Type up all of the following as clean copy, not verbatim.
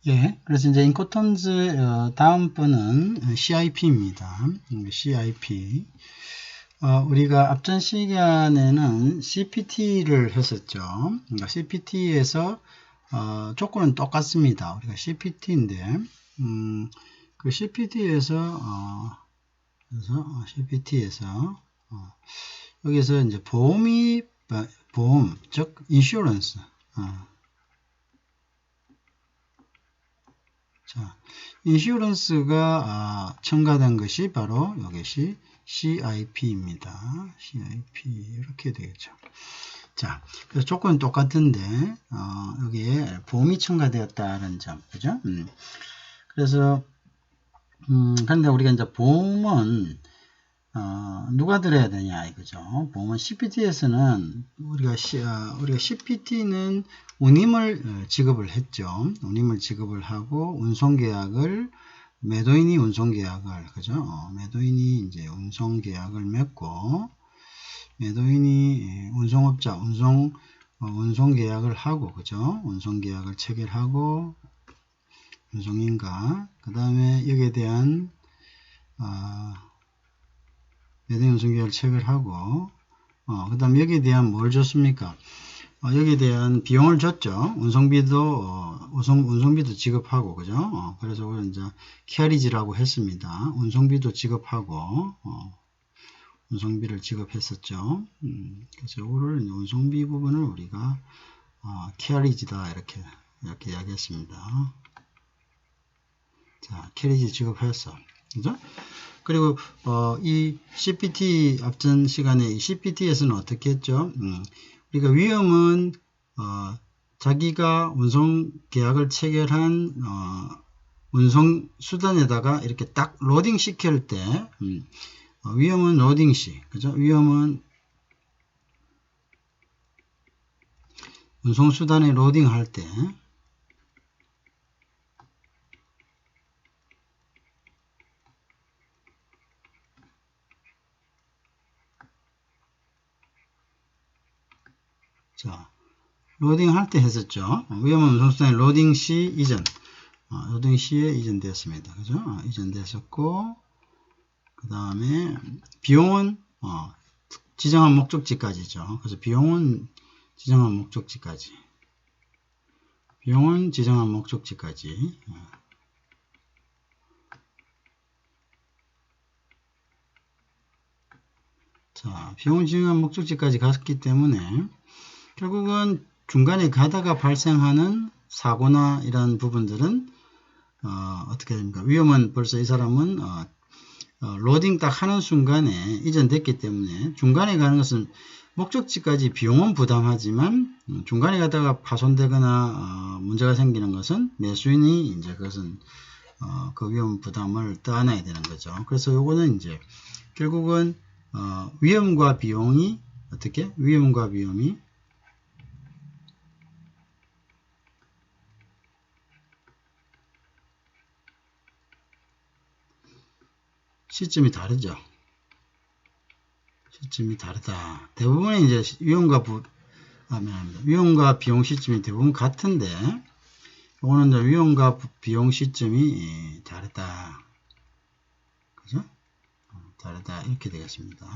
예, 그래서 이제 인코턴즈 다음 분은 CIP입니다. CIP. 우리가 앞전 시간에는 CPT를 했었죠. 그러니까 CPT에서 조건은 똑같습니다. 우리가 CPT인데 그 CPT에서 CPT에서 여기서 이제 보험 즉 인슈런스 자, 인슈런스가 첨가된 것이 바로 이것이 CIP입니다. CIP 이렇게 되겠죠. 자, 그래서 조건은 똑같은데 여기에 보험이 첨가되었다는 점, 그죠? 그래서 그런데 우리가 이제 보험은 누가 들어야 되냐 이거죠. 보험은 CPT에서는 우리가 CPT는 운임을 지급을 했죠. 운임을 지급을 하고 운송계약을 매도인이 운송계약을 그죠? 매도인이 이제 운송계약을 맺고 매도인이 운송업자 운송계약을 하고 그죠? 운송계약을 체결하고 운송인가 그 다음에 여기에 대한 매도인 운송계약을 체결하고 그 다음 여기에 대한 뭘 줬습니까? 여기에 대한 비용을 줬죠. 운송비도 지급하고 그죠? 그래서 우리는 이제 캐리지라고 했습니다. 운송비도 지급하고 운송비를 지급했었죠. 그래서 이거를 운송비 부분을 우리가 캐리지다 이렇게 이야기했습니다. 자, 캐리지 지급했어. 그죠? 그리고 이 CPT 앞전 시간에 이 CPT에서는 어떻게 했죠? 우리가 위험은 자기가 운송 계약을 체결한 운송 수단에다가 이렇게 딱 로딩 시킬 때 위험은 로딩 시 그죠? 위험은 운송 수단에 로딩 할 때 자, 로딩 할 때 했었죠. 위험한 운송수단의 로딩 시 이전. 로딩 시에 이전되었습니다. 그죠? 이전됐었고, 그 다음에 비용은, 지정한 목적지까지죠. 그래서 비용은 지정한 목적지까지. 비용은 지정한 목적지까지. 자, 비용은 지정한 목적지까지 갔기 때문에, 결국은 중간에 가다가 발생하는 사고나 이런 부분들은 어떻게 됩니까? 위험은 벌써 이 사람은 로딩 딱 하는 순간에 이전됐기 때문에 중간에 가는 것은 목적지까지 비용은 부담하지만 중간에 가다가 파손되거나 문제가 생기는 것은 매수인이 이제 그것은 그 위험 부담을 떠안아야 되는 거죠. 그래서 요거는 이제 결국은 위험과 비용이 어떻게? 위험과 비용이 시점이 다르죠. 시점이 다르다. 대부분의 이제 위험과 비용 시점이 대부분 같은데, 이거는 이제 위험과 비용 시점이 다르다. 그죠? 다르다. 이렇게 되겠습니다.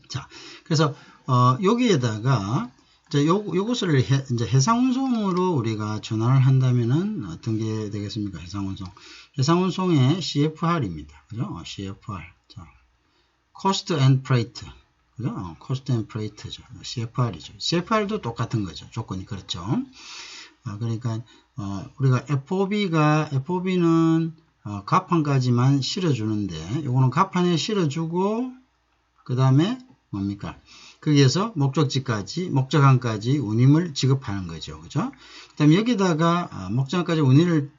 자, 그래서, 여기에다가, 요것을 이제 해상운송으로 우리가 전환을 한다면은 어떤 게 되겠습니까? 해상운송. 해상운송의 CFR입니다. 그죠? CFR. 자, Cost and Freight. 그죠? Cost and Freight죠. CFR이죠. CFR도 똑같은 거죠. 조건이 그렇죠. 그러니까, 우리가 FOB는 갑판까지만 실어주는데, 요거는 갑판에 실어주고, 그 다음에 뭡니까? 거기에서 목적항까지 운임을 지급하는 거죠. 그죠? 그 다음에 여기다가, 목적항까지 운임을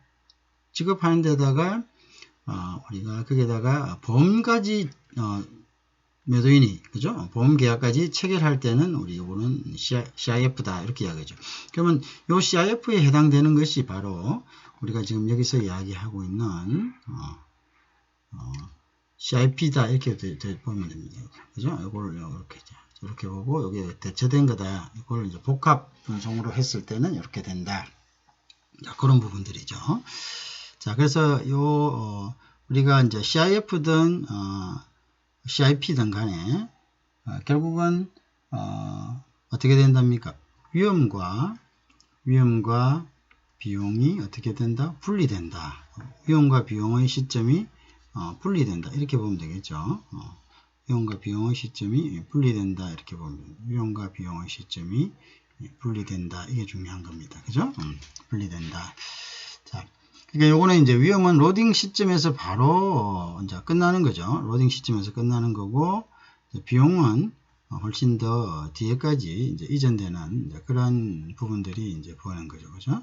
지급하는 데다가, 우리가 거기에다가 보험까지, 매도인이, 그죠? 보험 계약까지 체결할 때는 우리 이거는 CIF다. 이렇게 이야기하죠. 그러면 요 CIF에 해당되는 것이 바로 우리가 지금 여기서 이야기하고 있는, CIP다. 이렇게 보면 됩니다. 그죠? 이걸 이렇게 보고, 여기 대체된 거다. 이걸 이제 복합 운송으로 했을 때는 이렇게 된다. 자, 그런 부분들이죠. 자, 그래서 우리가 이제 CIF든 CIP든 간에 결국은 어떻게 된답니까? 위험과 비용이 어떻게 된다? 분리된다. 위험과 비용의 시점이 분리된다. 이렇게 보면 되겠죠. 위험과 비용의 시점이 분리된다. 이렇게 보면 됩니다. 위험과 비용의 시점이 분리된다. 이게 중요한 겁니다. 그죠? 분리된다. 자, 그러니까 요거는 이제 위험은 로딩 시점에서 바로 이제 끝나는 거죠. 로딩 시점에서 끝나는 거고, 비용은 훨씬 더 뒤에까지 이제 이전되는 이제 그런 부분들이 이제 보이는 거죠. 그죠?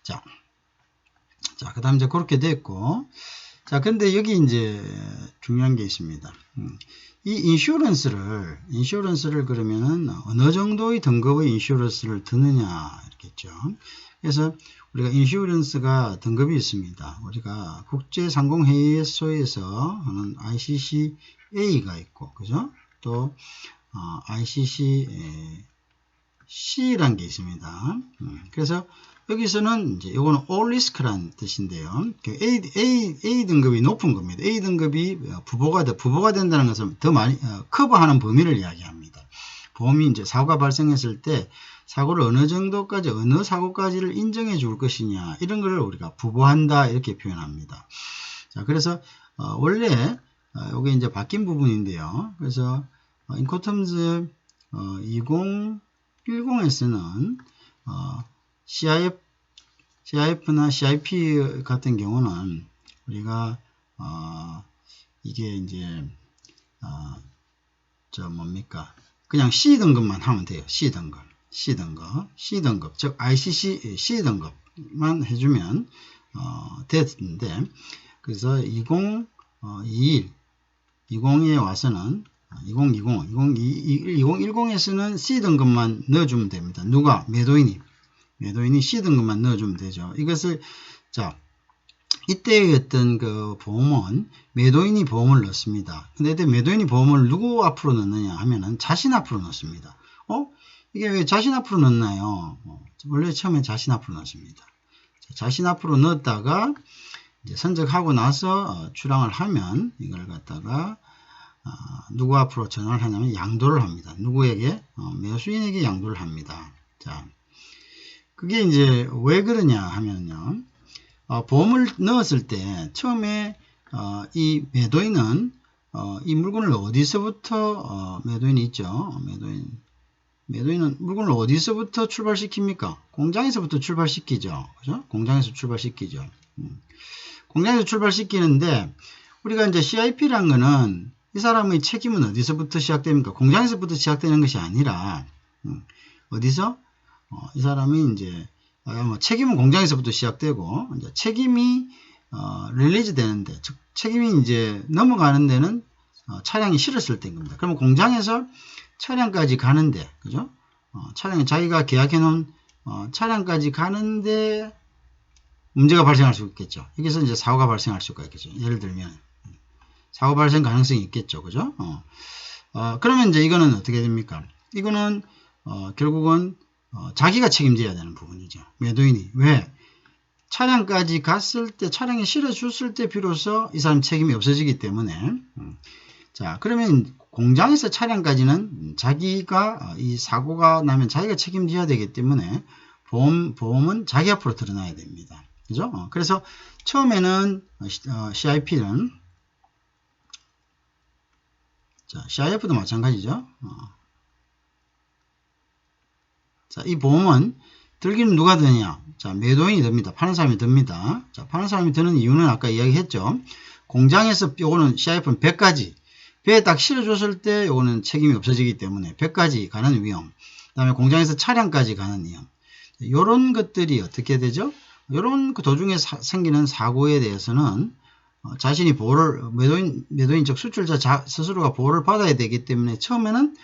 자, 그 다음 이제 그렇게 됐고, 자, 근데 여기 이제 중요한 게 있습니다. 이 인슈런스를 그러면은 어느 정도의 등급의 인슈런스를 드느냐, 이렇겠죠. 그래서 우리가 인슈런스가 등급이 있습니다. 우리가 국제상공회의소에서 하는 ICCA가 있고, 그죠? 또, ICCC라는 게 있습니다. 그래서 여기서는 이제 요거는 all risk란 뜻인데요. A 등급이 높은 겁니다. A 등급이 부보가 된다는 것은 더 많이 커버하는 범위를 이야기합니다. 보험이 이제 사고가 발생했을 때 사고를 어느 정도까지 어느 사고까지를 인정해 줄 것이냐 이런 걸 우리가 부보한다 이렇게 표현합니다. 자, 그래서 원래 요게 이제 바뀐 부분인데요. 그래서 인코텀즈 2010에서는 CIF나 CIP 같은 경우는 우리가 이게 이제 그냥 C등급만 하면 돼요. C등급, 즉 ICC C등급만 해주면 됐는데, 그래서 2020에 와서는 2010에서는 C등급만 넣어주면 됩니다. 누가? 매도인이 C등급만 넣어주면 되죠. 이것을, 자, 이때의 어떤 그 보험은 매도인이 보험을 넣습니다. 근데 매도인이 보험을 누구 앞으로 넣느냐 하면은 자신 앞으로 넣습니다. 이게 왜 자신 앞으로 넣나요? 원래 처음에 자신 앞으로 넣습니다. 자신 앞으로 넣었다가 이제 선적하고 나서 출항을 하면 이걸 갖다가 누구 앞으로 전환을 하냐면 양도를 합니다. 누구에게? 매수인에게 양도를 합니다. 자, 그게 이제 왜 그러냐 하면요. 보험을 넣었을 때 처음에 이 매도인은 이 물건을 어디서부터 매도인이 있죠. 매도인은 물건을 어디서부터 출발시킵니까? 공장에서부터 출발시키죠. 그죠? 공장에서 출발시키죠. 공장에서 출발시키는데 우리가 이제 CIP라는 거는 이 사람의 책임은 어디서부터 시작됩니까? 공장에서부터 시작되는 것이 아니라 어디서? 이 사람이 이제 책임은 공장에서부터 시작되고 이제 책임이 릴리즈 되는데, 즉 책임이 이제 넘어가는 데는 차량이 실었을 때인 겁니다. 그러면 공장에서 차량까지 가는데, 그죠? 차량이 자기가 계약해 놓은 차량까지 가는데 문제가 발생할 수 있겠죠. 여기서 이제 사고가 발생할 수가 있겠죠. 예를 들면 사고 발생 가능성이 있겠죠. 그죠? 그러면 이제 이거는 어떻게 됩니까? 이거는 결국은 자기가 책임져야 되는 부분이죠. 매도인이. 왜? 차량까지 갔을 때, 차량에 실어줬을 때 비로소 이 사람 책임이 없어지기 때문에. 자, 그러면 공장에서 차량까지는 자기가 이 사고가 나면 자기가 책임져야 되기 때문에 보험은 자기 앞으로 드러나야 됩니다. 그죠? 그래서 처음에는 CIP는 자, CIF도 마찬가지죠. 자, 이 보험은 들기는 누가 드냐? 자, 매도인이 듭니다. 파는 사람이 듭니다. 자, 파는 사람이 드는 이유는 아까 이야기했죠. 공장에서 요거는 CIF는 100가지. 배에 딱 실어줬을 때 요거는 책임이 없어지기 때문에 100가지 가는 위험. 그 다음에 공장에서 차량까지 가는 위험. 요런 것들이 어떻게 되죠? 요런 그 도중에 생기는 사고에 대해서는 자신이 보호를, 매도인 즉 수출자 스스로가 보호를 받아야 되기 때문에 처음에는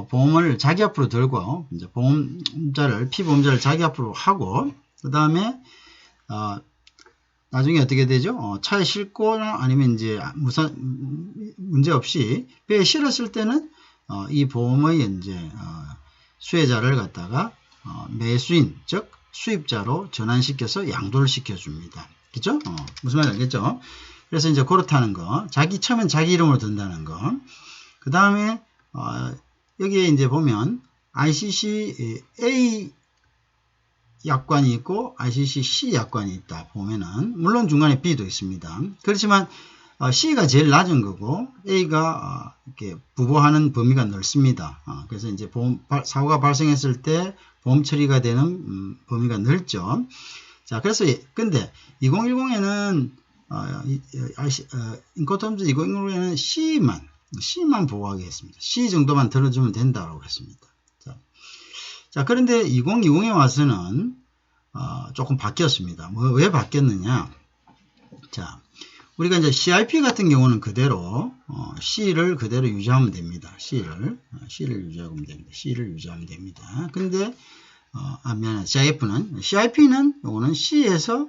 보험을 자기 앞으로 들고 이제 피보험자를 자기 앞으로 하고 그 다음에 나중에 어떻게 되죠? 차에 싣거나 아니면 이제 문제 없이 배에 실었을 때는 이 보험의 이제 수혜자를 갖다가 매수인 즉 수입자로 전환시켜서 양도를 시켜줍니다. 그죠? 무슨 말인지 알겠죠? 그래서 이제 그렇다는 거. 처음엔 자기 이름으로 든다는 거. 그 다음에, 여기에 이제 보면, ICC A 약관이 있고, ICC C 약관이 있다. 보면은, 물론 중간에 B도 있습니다. 그렇지만, C가 제일 낮은 거고, A가 이렇게 부보하는 범위가 넓습니다. 그래서 이제 사고가 발생했을 때 보험 처리가 되는 범위가 넓죠. 자, 그래서 근데 2010에는 인코텀즈 2010에는 C만 보호하게 했습니다. C 정도만 들어주면 된다고 했습니다. 자, 그런데 2020에 와서는 조금 바뀌었습니다. 왜 바뀌었느냐? 자, 우리가 이제 CIP 같은 경우는 그대로 C를 그대로 유지하면 됩니다. C를 유지하면 됩니다. C를 유지하면 됩니다. 근데 미안해. CIP는 요거는 C에서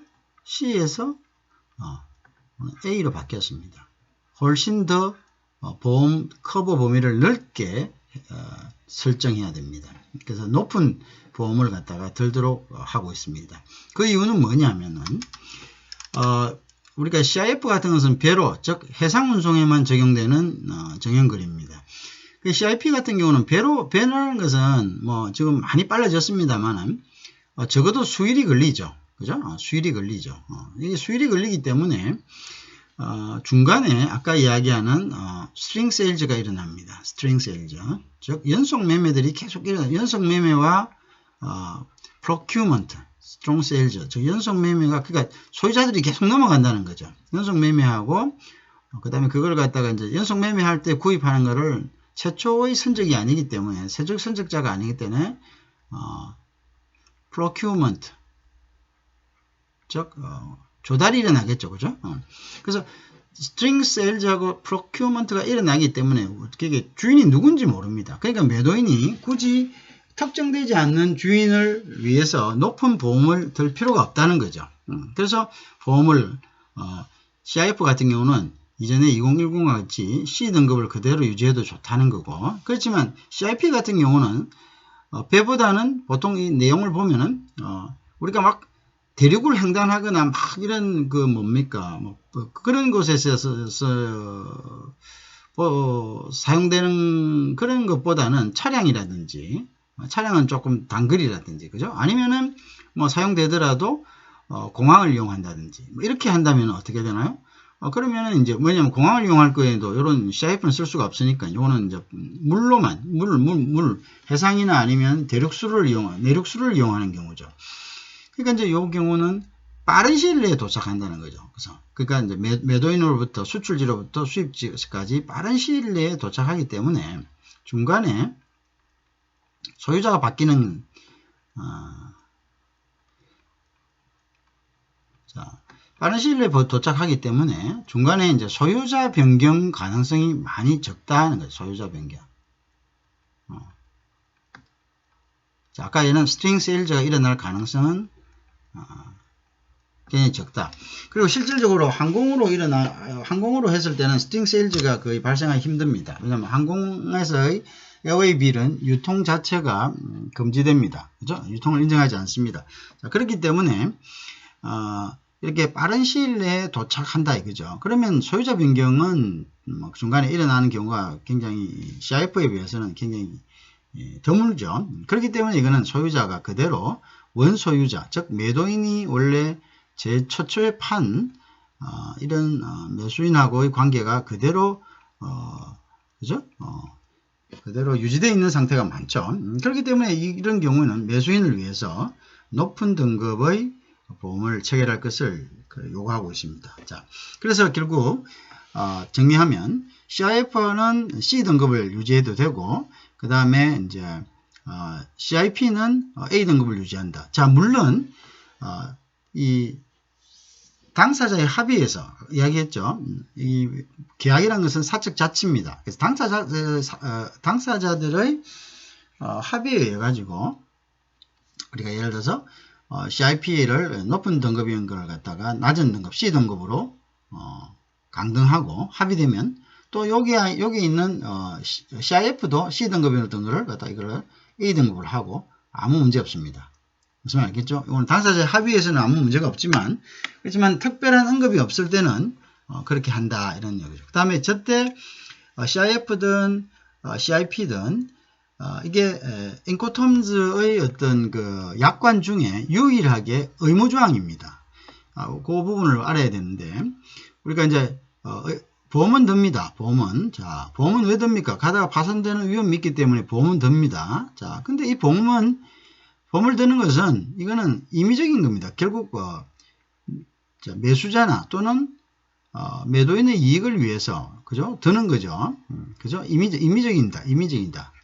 A로 바뀌었습니다. 훨씬 더 보험 커버 범위를 넓게 설정해야 됩니다. 그래서 높은 보험을 갖다가 들도록 하고 있습니다. 그 이유는 뭐냐면은 우리가 CIF 같은 것은 배로, 즉 해상운송에만 적용되는 정형거리입니다. 그 CIP 같은 경우는 배라는 것은 뭐 지금 많이 빨라졌습니다만은 적어도 수일이 걸리죠. 그죠? 수일이 걸리죠. 이게 수일이 걸리기 때문에 중간에 아까 이야기하는 스트링 세일즈가 일어납니다. 스트링 세일즈. 즉 연속 매매들이 계속 일어나요. 연속 매매와 프로큐먼트, 스트롱 세일즈. 즉 연속 매매가 그러니까 소유자들이 계속 넘어간다는 거죠. 연속 매매하고 그다음에 그걸 갖다가 이제 연속 매매할 때 구입하는 거를 최초의 선적이 아니기 때문에 최초 선적자가 아니기 때문에 프로큐먼트 즉 조달이 일어나겠죠. 그죠? 그래서 스트링 세일즈하고 프로큐먼트가 일어나기 때문에 그게 주인이 누군지 모릅니다. 그러니까 매도인이 굳이 특정되지 않는 주인을 위해서 높은 보험을 들 필요가 없다는 거죠. 그래서 보험을 CIF 같은 경우는 이전에 2010과 같이 C등급을 그대로 유지해도 좋다는 거고, 그렇지만 CIP 같은 경우는 배보다는 보통 이 내용을 보면은 우리가 막 대륙을 횡단하거나 막 이런 그 뭡니까 그런 곳에서 사용되는 그런 것보다는 차량이라든지 차량은 조금 단거리라든지 그죠? 아니면은 뭐 사용되더라도 공항을 이용한다든지 뭐 이렇게 한다면 어떻게 되나요? 그러면은 이제 뭐냐면 공항을 이용할 거에도 이런 CIF는 쓸 수가 없으니까 이거는 이제 물로만 해상이나 아니면 내륙수를 이용하는 경우죠. 그러니까 이제 이 경우는 빠른 시일 내에 도착한다는 거죠. 그래서 그러니까 이제 매도인으로부터 수출지로부터 수입지까지 빠른 시일 내에 도착하기 때문에 중간에 소유자가 바뀌는 빠른 시일 내에 도착하기 때문에 중간에 이제 소유자 변경 가능성이 많이 적다는 거죠. 소유자 변경. 자, 아까 얘는 스트링 세일즈가 일어날 가능성은 굉장히 적다. 그리고 실질적으로 항공으로 했을 때는 스트링 세일즈가 거의 발생하기 힘듭니다. 왜냐하면 항공에서의 에어웨이 빌은 유통 자체가 금지됩니다. 그죠? 유통을 인정하지 않습니다. 자, 그렇기 때문에 이렇게 빠른 시일 내에 도착한다 이거죠. 그러면 소유자 변경은 중간에 일어나는 경우가 굉장히 CIF에 비해서는 굉장히 드물죠. 그렇기 때문에 이거는 소유자가 그대로 원소유자, 즉 매도인이 원래 제 최초에 판 이런 매수인하고의 관계가 그대로 그죠? 그대로 유지되어 있는 상태가 많죠. 그렇기 때문에 이런 경우는 매수인을 위해서 높은 등급의 보험을 체결할 것을 요구하고 있습니다. 자, 그래서 결국 정리하면 CIF는 C등급을 유지해도 되고 그 다음에 이제 CIP는 A등급을 유지한다. 자, 물론 이 당사자의 합의에서 이야기했죠. 이 계약이라는 것은 사적 자치입니다. 그래서 당사자들의 합의에 의해 가지고 우리가 예를 들어서 CIP를 높은 등급인 걸 갖다가 낮은 등급 C등급으로 강등하고 합의되면 또 여기에 있는 CIF도 C등급이었던 것을 갖다 이걸 A등급을 하고 아무 문제 없습니다. 무슨 말 알겠죠? 이건 당사자 합의에서는 아무 문제가 없지만, 그렇지만 특별한 언급이 없을 때는 그렇게 한다 이런 얘기죠. 그 다음에 저때 CIF든 CIP든 이게 인코텀즈의 어떤 그 약관 중에 유일하게 의무조항입니다. 그 부분을 알아야 되는데, 우리가 이제 보험은 듭니다. 보험은. 자, 보험은 왜 듭니까? 가다가 파손되는 위험이 있기 때문에 보험은 듭니다. 자, 근데 이 보험을 드는 것은 이거는 임의적인 겁니다. 결국 매수자나 또는 매도인의 이익을 위해서 그죠? 드는 거죠. 그죠? 임의적이다.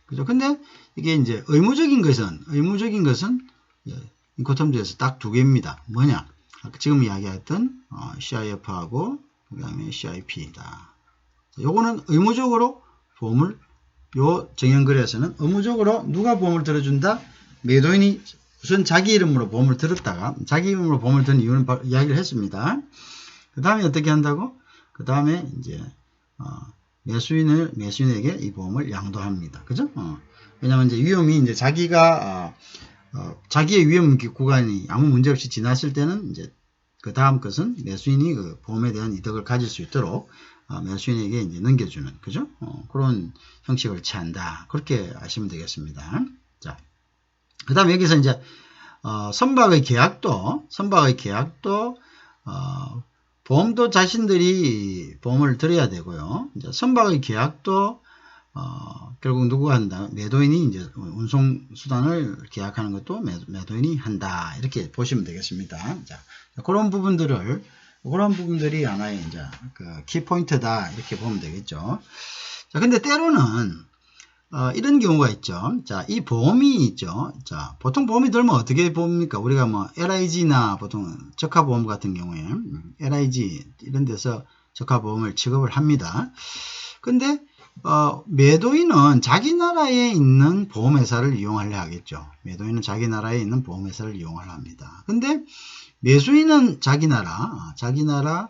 그죠? 근데 이게 이제 의무적인 것은 인코텀즈에서 딱 두 개입니다. 뭐냐? 지금 이야기했던 CIF하고 그 다음에 CIP다. 요거는 의무적으로 보험을, 요 정형거래에서는 의무적으로 누가 보험을 들어준다? 매도인이 우선 자기 이름으로 보험을 들었다가, 자기 이름으로 보험을 든 이유는 이야기를 했습니다. 그 다음에 어떻게 한다고? 그 다음에 이제 매수인에게 이 보험을 양도합니다. 그죠? 왜냐면 이제 위험이 이제 자기가 자기의 위험 구간이 아무 문제 없이 지났을 때는 이제 그 다음 것은 매수인이 그 보험에 대한 이득을 가질 수 있도록 매수인에게 이제 넘겨주는, 그죠? 그런 형식을 취한다. 그렇게 아시면 되겠습니다. 자, 그 다음에 여기서 이제 선박의 계약도 보험도 자신들이 보험을 들어야 되고요. 이제 선박의 계약도 결국 누구가 한다? 매도인이 이제 운송 수단을 계약하는 것도 매도인이 한다. 이렇게 보시면 되겠습니다. 자, 그런 부분들이 하나의 이제 그 키포인트다. 이렇게 보면 되겠죠. 자, 근데 때로는 이런 경우가 있죠. 자, 이 보험이 있죠. 자, 보통 보험이 들면 어떻게 봅니까? 우리가 뭐 LIG나 보통 적합보험 같은 경우에 LIG 이런 데서 적합보험을 취급을 합니다. 근데 매도인은 자기 나라에 있는 보험회사를 이용하려 하겠죠. 매도인은 자기 나라에 있는 보험회사를 이용하려 합니다. 근데 매수인은 자기 나라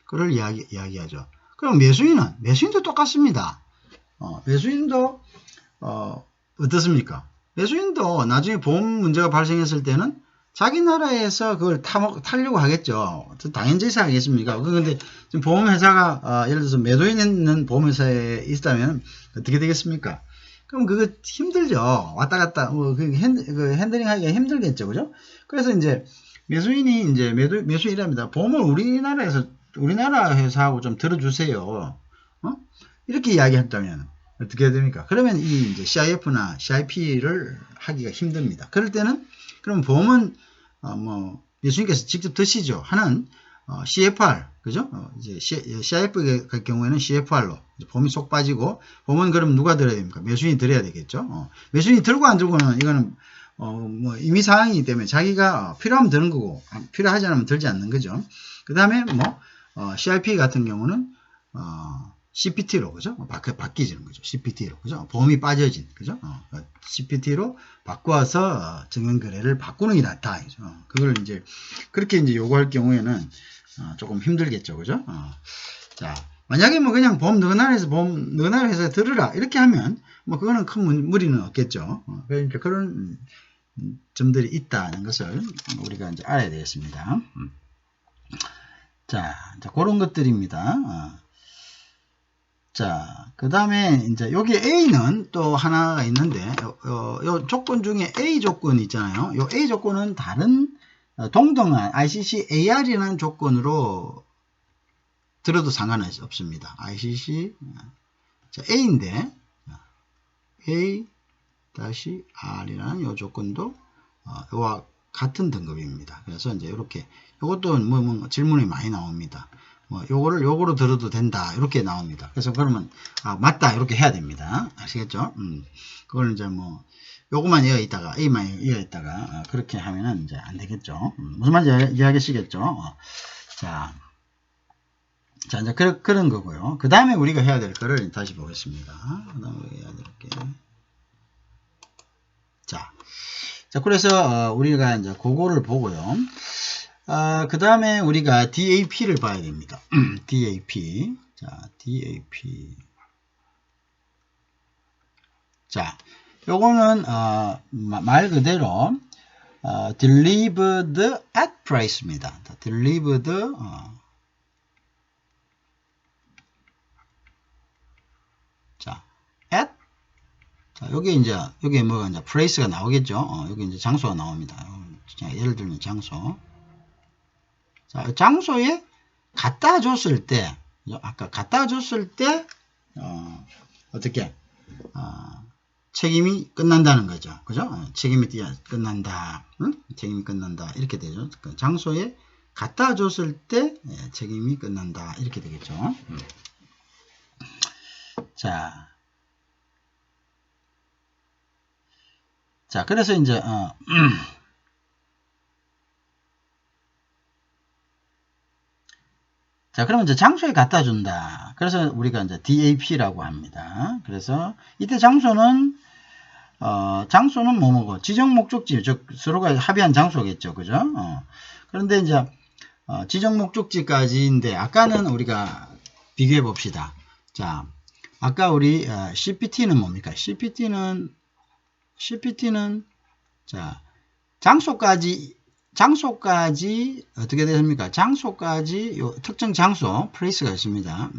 그를 이야기하죠. 그럼 매수인도 똑같습니다. 매수인도 어떻습니까? 매수인도 나중에 보험 문제가 발생했을 때는 자기 나라에서 그걸 타려고 하겠죠. 당연제시 하겠습니까? 그런데 지금 보험회사가 예를 들어서 매도인 있는 보험회사에 있다면 어떻게 되겠습니까? 그럼 그거 힘들죠. 왔다 갔다 핸들링 하기가 힘들겠죠, 그죠? 그래서 이제 매수인이 이제 매수인이랍니다. 보험을 우리나라 회사하고 좀 들어주세요. 이렇게 이야기했다면 어떻게 해야 됩니까? 그러면 이 이제 CIF나 CIP를 하기가 힘듭니다. 그럴 때는 그럼 보험은 매수인께서 직접 드시죠 하는 CFR, 그죠? 이제 CIF 같은 경우에는 CFR로 보험이 쏙 빠지고, 보험은 그럼 누가 들어야 됩니까? 매수인이 들어야 되겠죠. 매수인이 들고 안 들고는 이거는 임의 사항이기 때문에 자기가 필요하면 드는 거고 필요하지 않으면 들지 않는 거죠. 그 다음에 CIP 같은 경우는 CPT로, 그죠? 바뀌지는 거죠. CPT로, 그죠? 보험이 빠져진, 그죠? CPT로 바꿔서 정형거래를 바꾸는 게 낫다. 그걸 이제, 그렇게 이제 요구할 경우에는, 조금 힘들겠죠. 그죠? 자, 만약에 그냥 보험 너희 나라 회사에 들으라. 이렇게 하면, 그거는 큰 무리는 없겠죠. 그러니까 그런 점들이 있다는 것을 우리가 이제 알아야 되겠습니다. 자, 그런 것들입니다. 자, 그 다음에 이제 여기 A는 또 하나가 있는데, 요 조건 중에 A 조건 있잖아요. 요 A 조건은 다른 동등한 ICC AR이라는 조건으로 들어도 상관은 없습니다. ICC 자, A인데 A-R이라는 요 조건도 요와 같은 등급입니다. 그래서 이제 이렇게 이것도 질문이 많이 나옵니다. 요거로 들어도 된다. 이렇게 나옵니다. 그래서 그러면, 맞다. 이렇게 해야 됩니다. 아시겠죠? 그걸 이제 요거만 이어 있다가, A만 이어 있다가, 그렇게 하면은 이제 안 되겠죠. 무슨 말인지 이해하시겠죠? 자, 이제 그런 거고요. 그 다음에 우리가 해야 될 거를 다시 보겠습니다. 그 다음에 우리가 해야 될 게. 자, 그래서, 우리가 이제 그거를 보고요. 그 다음에 우리가 DAP를 봐야 됩니다. DAP. 자, DAP. 자, 요거는, 말 그대로, delivered at price입니다. delivered 자, at 자, 여기 이제 여기 뭐가 이제 place가 나오겠죠. 여기 이제 장소가 나옵니다. 자, 예를 들면 장소. 자, 장소에 갖다 줬을 때 아까 갖다 줬을 때 어떻게 책임이 끝난다는 거죠. 그죠? 책임이 끝난다. 응? 책임이 끝난다. 이렇게 되죠. 그 장소에 갖다 줬을 때 책임이 끝난다. 이렇게 되겠죠. 자, 그래서 이제 자, 그러면 이제 장소에 갖다 준다. 그래서 우리가 이제 DAP라고 합니다. 그래서 이때 장소는 뭐고 지정 목적지, 즉 서로가 합의한 장소겠죠, 그죠? 그런데 이제 지정 목적지까지인데 아까는 우리가 비교해 봅시다. 자, 아까 우리 CPT는 뭡니까? CPT는 자 장소까지 어떻게 됩니까? 장소까지 요 특정 장소 place가 있습니다.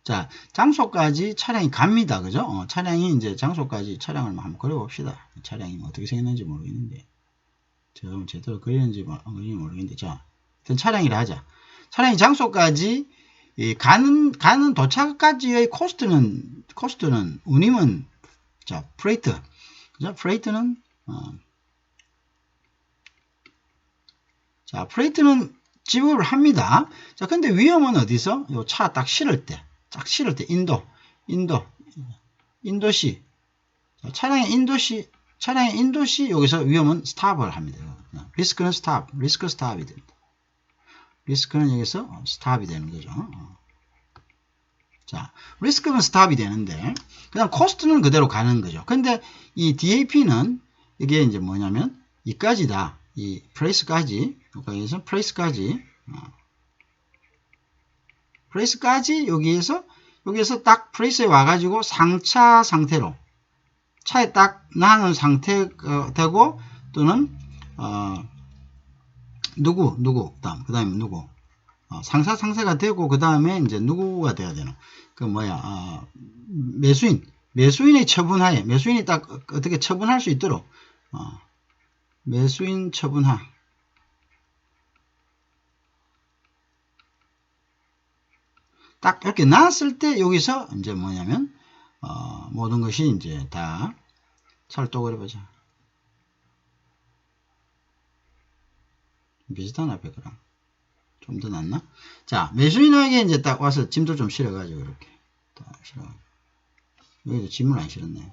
자, 장소까지 차량이 갑니다. 그죠? 차량이 이제 장소까지 차량을 한번 그려봅시다. 차량이 어떻게 생겼는지 모르겠는데. 제가 제대로 그리는지 모르겠는데. 자, 일단 차량이라 하자. 차량이 장소까지 가는 도착까지의 코스트는 운임은 자, 프레이트. 그죠? 프레이트는 자, 프레이트는 지불을 합니다. 자, 근데 위험은 어디서? 요 차 딱 실을 때. 인도시. 차량의 인도시 여기서 위험은 스탑을 합니다. 리스크는 스탑이 됩니다. 리스크는 여기서 스탑이 되는 거죠. 자, 리스크는 스탑이 되는데, 그다음 코스트는 그대로 가는 거죠. 근데 이 DAP는 이게 이제 뭐냐면 이까지다. 이 플레이스까지, 여기서 플레이스까지 여기에서 딱 플레이스에 와가지고 상차 상태로 차에 딱 나는 상태 되고 또는 누구 그다음에 누구 상사가 되고 그 다음에 이제 누구가 돼야 되나 그 뭐야 매수인의 처분하에 매수인이 딱 어떻게 처분할 수 있도록 매수인 처분하 딱 이렇게 나왔을 때 여기서 이제 뭐냐면 모든 것이 이제 다 차를 또 그려보자. 비슷하나 100g 좀 더 낫나? 자, 매수인에게 이제 딱 와서 짐도 좀 실어가지고 이렇게 딱 실어. 여기도 짐을 안 실었네.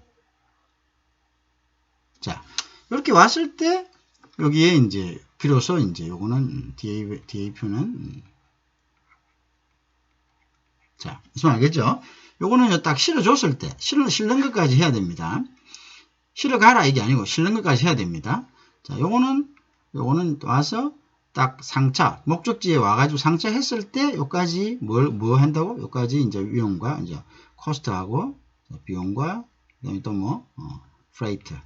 자, 이렇게 왔을 때 여기에 이제 비로소 이제 요거는 DA표는 자, 무슨 알겠죠? 요거는 딱 실어줬을 때 실는 것까지 해야 됩니다. 실어가라 이게 아니고 실는 것까지 해야 됩니다. 자, 요거는 와서 딱 상차 목적지에 와가지고 상차했을 때 요까지 뭐 한다고? 요까지 이제 위험과 이제 코스트하고 비용과 그다음에 또 뭐 프레이트.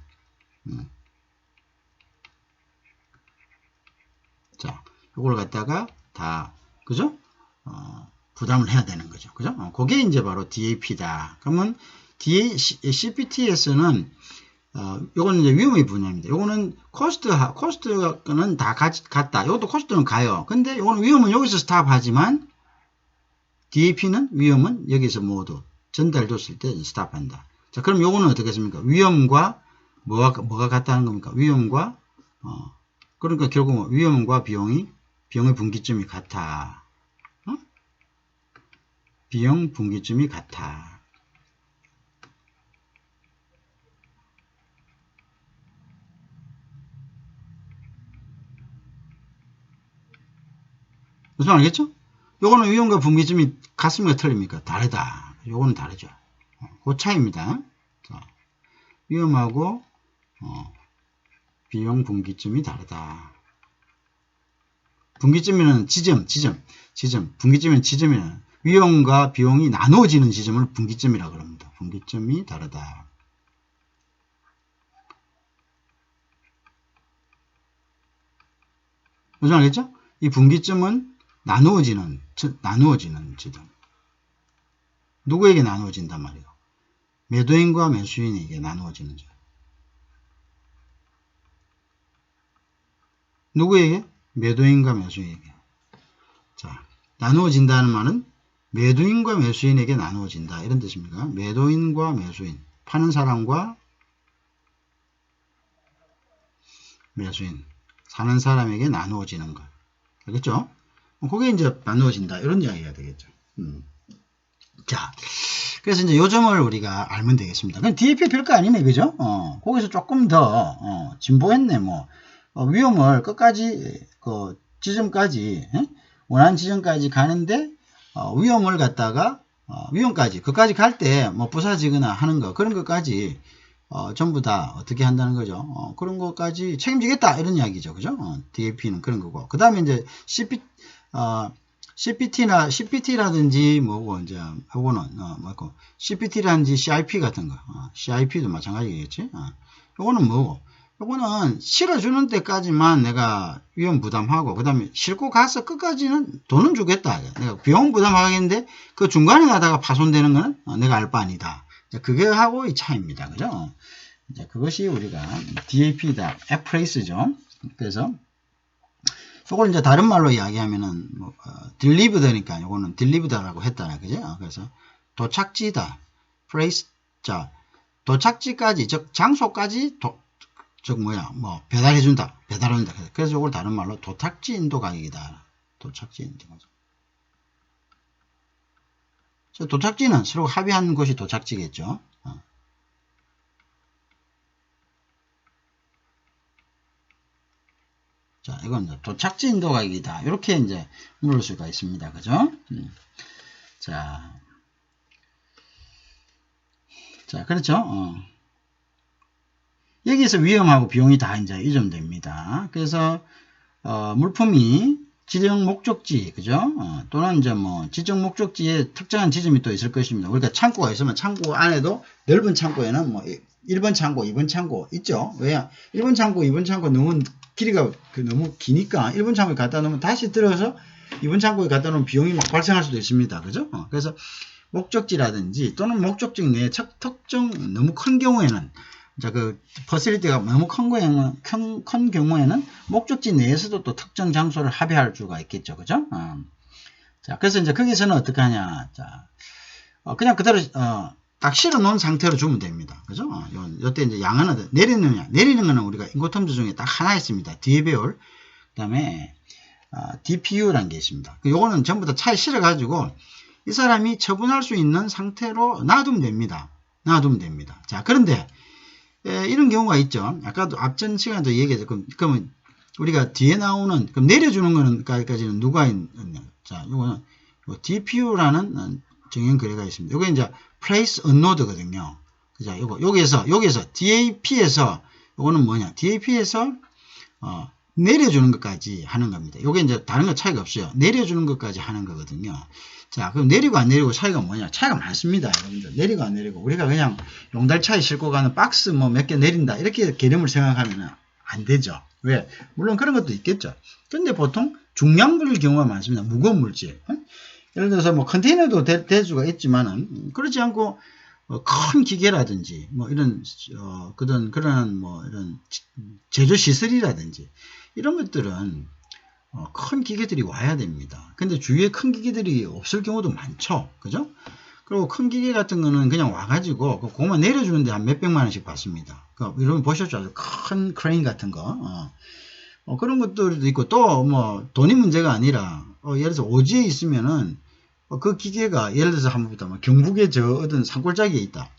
자, 요걸 갖다가 다 그죠? 부담을 해야 되는 거죠. 그죠? 그게 이제 바로 DAP다. 그러면 CPT에서는 요거는 이제 위험의 분야입니다. 요거는 코스트는 다 같다. 요것도 코스트는 가요. 근데 요거는 위험은 여기서 스탑하지만 DAP는 위험은 여기서 모두 전달됐을 때 스탑한다. 자, 그럼 요거는 어떻게 했습니까? 위험과 뭐가 같다는 겁니까? 위험과 그러니까 결국 위험과 비용의 분기점이 같아. 비용 분기점이 같아. 무슨 알겠죠? 요거는 위험과 분기점이 같습니까? 틀립니까? 다르다. 요거는 다르죠. 그 차이입니다. 자, 위험하고 비용 분기점이 다르다. 분기점이라는 지점. 분기점이라는 지점이라는 위험과 비용이 나누어지는 지점을 분기점이라고 합니다. 분기점이 다르다. 무슨 말이겠죠? 이 분기점은 나누어지는 지점. 누구에게 나누어진단 말이에요? 매도인과 매수인에게 나누어지는 지점. 누구에게? 매도인과 매수인에게. 자, 나누어진다는 말은 매도인과 매수인에게 나누어진다. 이런 뜻입니다. 매도인과 매수인. 파는 사람과 매수인. 사는 사람에게 나누어지는 것. 알겠죠? 그게 이제 나누어진다. 이런 이야기가 되겠죠. 자, 그래서 이제 요 점을 우리가 알면 되겠습니다. 그럼 DAP 별거 아니네. 그죠? 거기서 조금 더, 진보했네. 위험을 끝까지, 지점까지, 원하는 지점까지 가는데, 위험을 갖다가, 위험까지, 그까지 갈 때, 부사지거나 하는 거, 그런 것까지, 전부 다 어떻게 한다는 거죠. 그런 것까지 책임지겠다. 이런 이야기죠. 그죠? DAP는 그런 거고. 그 다음에 이제 CPT라든지 뭐고, 이제, 요거는, 뭐고, CPT라든지 CIP 같은 거, CIP도 마찬가지겠지? 요거는 뭐고, 요거는 실어주는 데까지만 내가 위험 부담하고, 그 다음에 싣고 가서 끝까지는 돈은 주겠다. 내가 비용 부담하겠는데, 그 중간에 가다가 파손되는 거는 내가 알 바 아니다. 그게 하고 이 차이입니다. 그죠? 이제 그것이 우리가 DAP다. appraise죠. 그래서, 요걸 이제 다른 말로 이야기하면은, deliverd니까 요거는 deliverd라고 했다. 그죠? 그래서, 도착지다. place, 자, 도착지까지, 즉, 장소까지, 배달해준다. 배달한다. 그래서 요걸 다른 말로 도착지 인도 가격이다. 도착지 인도 가격. 도착지는 서로 합의한 곳이 도착지겠죠. 자, 이건 도착지 인도 가격이다. 이렇게 이제 물을 수가 있습니다. 그죠? 자, 그렇죠? 여기에서 위험하고 비용이 다 이제 이점됩니다. 그래서, 물품이 지정 목적지, 그죠? 또는 이제 지정 목적지에 특정한 지점이 또 있을 것입니다. 그러니까 창고가 있으면 창고 안에도 넓은 창고에는 1번 창고, 2번 창고 있죠? 왜야? 1번 창고, 2번 창고 너무 길이가 너무 기니까 1번 창고에 갖다 놓으면 다시 들어서 2번 창고에 갖다 놓으면 비용이 막 발생할 수도 있습니다. 그죠? 그래서 목적지라든지 또는 목적지 내에 특정 너무 큰 경우에는 자, 퍼실리티가 너무 큰 경우에는 목적지 내에서도 또 특정 장소를 합의할 수가 있겠죠. 그죠? 자, 그래서 이제 거기서는 어떻게 하냐. 자, 그냥 그대로, 딱 실어 놓은 상태로 주면 됩니다. 그죠? 요때 이제 양은 내리는 거는 우리가 인고텀즈 중에 딱 하나 있습니다. 뒤에 배울. 그 다음에, DPU라는 게 있습니다. 요거는 전부 다 차에 실어가지고 이 사람이 처분할 수 있는 상태로 놔두면 됩니다. 자, 그런데, 이런 경우가 있죠. 아까도 앞전 시간도 얘기했죠. 그러면 우리가 뒤에 나오는, 그럼 내려주는 거는, 까지는 누가 있느냐. 자, 요거는, DPU라는 정형 거래가 있습니다. 요게 이제 place unload거든요. 그죠? 여기에서, DAP에서, 요거는 뭐냐. DAP에서, 내려주는 것까지 하는 겁니다. 요게 이제 다른 거 차이가 없어요. 내려주는 것까지 하는 거거든요. 자, 그럼 내리고 안 내리고 차이가 뭐냐? 차이가 많습니다. 여러분들. 내리고 안 내리고. 우리가 그냥 용달차에 싣고 가는 박스 몇 개 내린다. 이렇게 개념을 생각하면 안 되죠. 왜? 물론 그런 것도 있겠죠. 근데 보통 중량분일 경우가 많습니다. 무거운 물질. 예를 들어서 컨테이너도 될 수가 있지만은, 그렇지 않고, 큰 기계라든지, 이런, 그런, 이런 제조시설이라든지, 이런 것들은, 큰 기계들이 와야 됩니다. 근데 주위에 큰 기계들이 없을 경우도 많죠. 그죠? 그리고 큰 기계 같은 거는 그냥 와가지고, 그거만 내려주는데 한 몇백만 원씩 받습니다. 여러분 보셨죠? 큰 크레인 같은 거. 그런 것들도 있고, 또, 돈이 문제가 아니라, 예를 들어서 오지에 있으면은, 그 기계가, 예를 들어서 한번부터 경북의 어떤 산골짜기에 있다.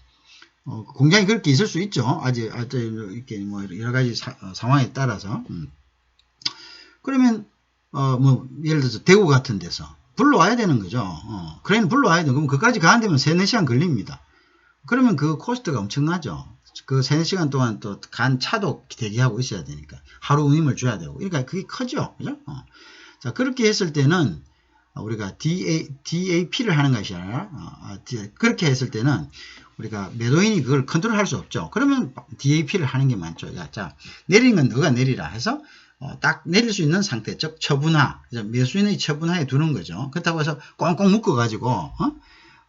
공장이 그렇게 있을 수 있죠. 아직 이렇게 여러 가지 상황에 따라서. 그러면, 예를 들어서 대구 같은 데서 불러와야 되는 거죠. 크레인 불러와야 되고, 그럼 그까지 가는데면 3-4시간 걸립니다. 그러면 그 코스트가 엄청나죠. 그 3-4시간 동안 또 간 차도 대기하고 있어야 되니까. 하루 운임을 줘야 되고. 그러니까 그게 크죠. 그죠? 자, 그렇게 했을 때는, 우리가 DAP를 하는 것이 아니라 그렇게 했을 때는 우리가 매도인이 그걸 컨트롤할 수 없죠. 그러면 DAP를 하는 게 많죠. 자, 내리는 건 너가 내리라 해서 딱 내릴 수 있는 상태, 즉 처분화, 매수인의 처분화에 두는 거죠. 그렇다고 해서 꽁꽁 묶어가지고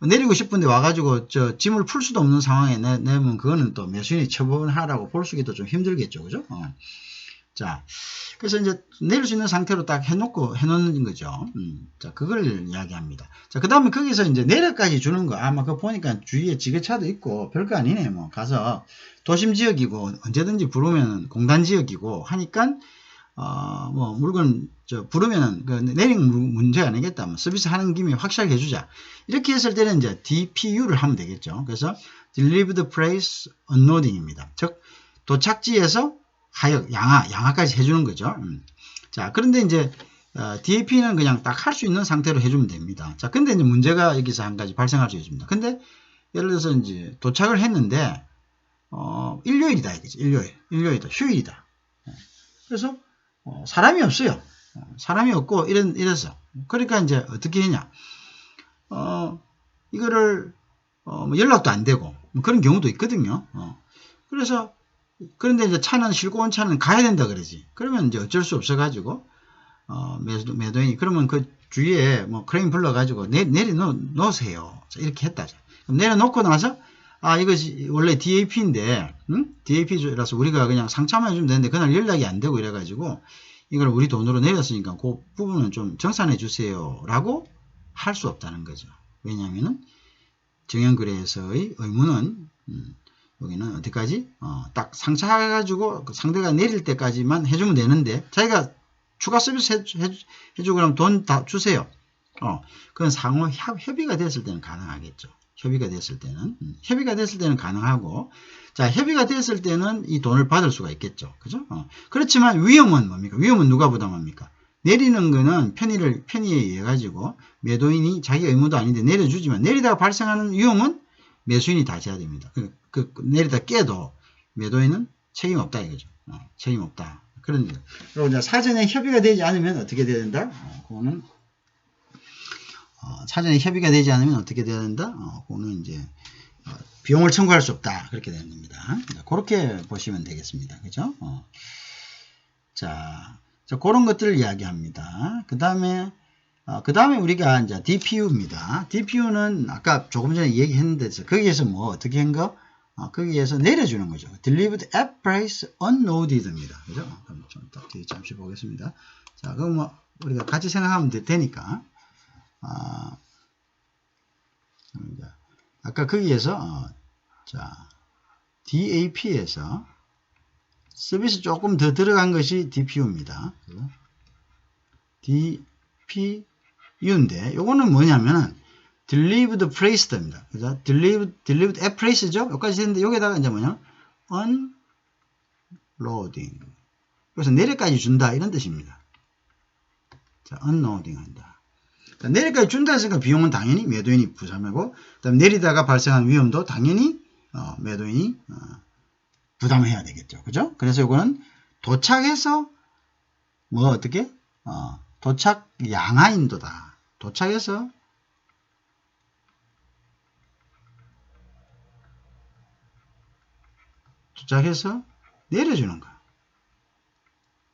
내리고 싶은데 와가지고 짐을 풀 수도 없는 상황에 내면 그거는 또 매수인이 처분하라고 볼 수기도 좀 힘들겠죠, 그죠? 자, 그래서 이제 내릴 수 있는 상태로 딱 해놓는 거죠. 자, 그걸 이야기합니다. 자, 그 다음에 거기서 이제 내려까지 주는 거, 아마 그거 보니까 주위에 지게차도 있고, 별거 아니네, 뭐. 가서 도심 지역이고, 언제든지 부르면 공단 지역이고 하니까, 뭐, 물건, 부르면은, 내리는 문제가 아니겠다. 뭐, 서비스 하는 김에 확실하게 해주자. 이렇게 했을 때는 이제 DPU를 하면 되겠죠. 그래서, Delivered Place Unloading입니다. 즉, 도착지에서 하역, 양하까지 해주는 거죠. 자, 그런데 이제, DAP는 그냥 딱 할 수 있는 상태로 해주면 됩니다. 자, 근데 이제 문제가 여기서 한 가지 발생할 수 있습니다. 근데, 예를 들어서 이제 도착을 했는데, 일요일이다, 이거지. 일요일이다. 휴일이다. 그래서, 사람이 없어요. 사람이 없고, 이래서. 그러니까 이제 어떻게 했냐. 이거를, 뭐 연락도 안 되고, 뭐 그런 경우도 있거든요. 그래서, 그런데 이제 싣고 온 차는 가야 된다 그러지. 그러면 이제 어쩔 수 없어가지고, 매도인이, 그러면 그 주위에 뭐 크레인 불러가지고 내려놓으세요. 이렇게 했다. 그럼 내려놓고 나서, 이것이 원래 DAP인데, DAP라서 우리가 그냥 상차만 해주면 되는데, 그날 연락이 안 되고 이래가지고, 이걸 우리 돈으로 내렸으니까 그 부분은 좀 정산해 주세요. 라고 할 수 없다는 거죠. 왜냐면은, 정형거래에서의 의무는, 여기는 어디까지? 딱 상차해가지고 상대가 내릴 때까지만 해주면 되는데, 자기가 추가 서비스 해주고 그러면 돈 다 주세요. 그건 상호 협의가 됐을 때는 가능하겠죠. 협의가 됐을 때는 가능하고, 자, 협의가 됐을 때는 이 돈을 받을 수가 있겠죠. 그죠? 그렇지만 위험은 뭡니까? 위험은 누가 부담합니까? 내리는 거는 편의에 의해 가지고 매도인이 자기 의무도 아닌데 내려주지만, 내리다가 발생하는 위험은 매수인이 다 져야 됩니다. 내리다 깨도 매도인은 책임 없다 이거죠. 책임 없다. 그런 거. 그리고 이제 사전에 협의가 되지 않으면 어떻게 돼야 된다? 그거는 사전에 협의가 되지 않으면 어떻게 돼야 된다? 그거는 이제 비용을 청구할 수 없다. 그렇게 되는 겁니다. 그렇게 보시면 되겠습니다. 그죠? 자, 그런 것들을 이야기합니다. 그 다음에 우리가 이제 DPU입니다. DPU는 아까 조금 전에 얘기했는데, 거기에서 뭐 어떻게 한 거? 거기에서 내려주는 거죠. Delivered at price unloaded입니다. 그죠? 그럼 좀 더 뒤에 잠시 보겠습니다. 자, 그럼 뭐 우리가 같이 생각하면 되니까, 아까 거기에서, 자, DAP에서 서비스 조금 더 들어간 것이 DPU입니다. DPU인데, 요거는 뭐냐면은, Delivered Place드입니다. 그죠? Delivered at Place죠? 여기까지 했는데, 여기다가 이제 뭐냐? Unloading. 그래서 내려까지 준다. 이런 뜻입니다. 자, unloading 한다. 자, 내려까지 준다 했으니까 비용은 당연히 매도인이 부담하고, 그 다음에 내리다가 발생한 위험도 당연히, 매도인이, 부담을 해야 되겠죠. 그죠? 그래서 이거는 도착해서, 뭐, 어떻게? 도착 양하인도다. 도착해서 내려주는 거야.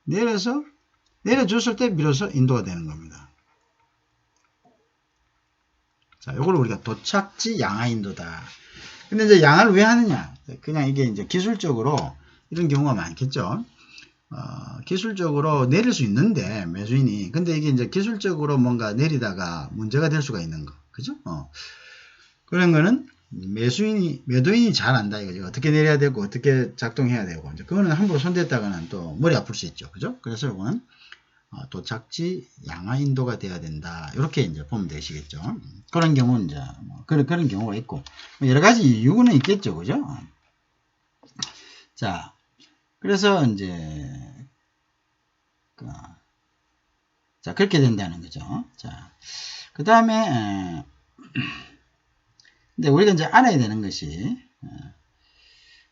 내려줬을 때 비로소 인도가 되는 겁니다. 자, 요걸 우리가 도착지 양하인도다. 근데 이제 양하를 왜 하느냐? 그냥 이게 이제 기술적으로 이런 경우가 많겠죠. 기술적으로 내릴 수 있는데, 매수인이. 근데 이게 이제 기술적으로 뭔가 내리다가 문제가 될 수가 있는 거. 그죠? 그런 거는 매도인이 잘 안다 이거죠. 어떻게 내려야 되고, 어떻게 작동해야 되고. 이제 그거는 함부로 손댔다가는 또 머리 아플 수 있죠. 그죠? 그래서 이거는 도착지 양하 인도가 돼야 된다. 이렇게 이제 보면 되시겠죠. 그런 경우는 이제, 그런 경우가 있고. 여러 가지 이유는 있겠죠. 그죠? 자, 그래서 이제, 자, 그렇게 된다는 거죠. 자, 그 다음에, 근데 우리가 이제 알아야 되는 것이,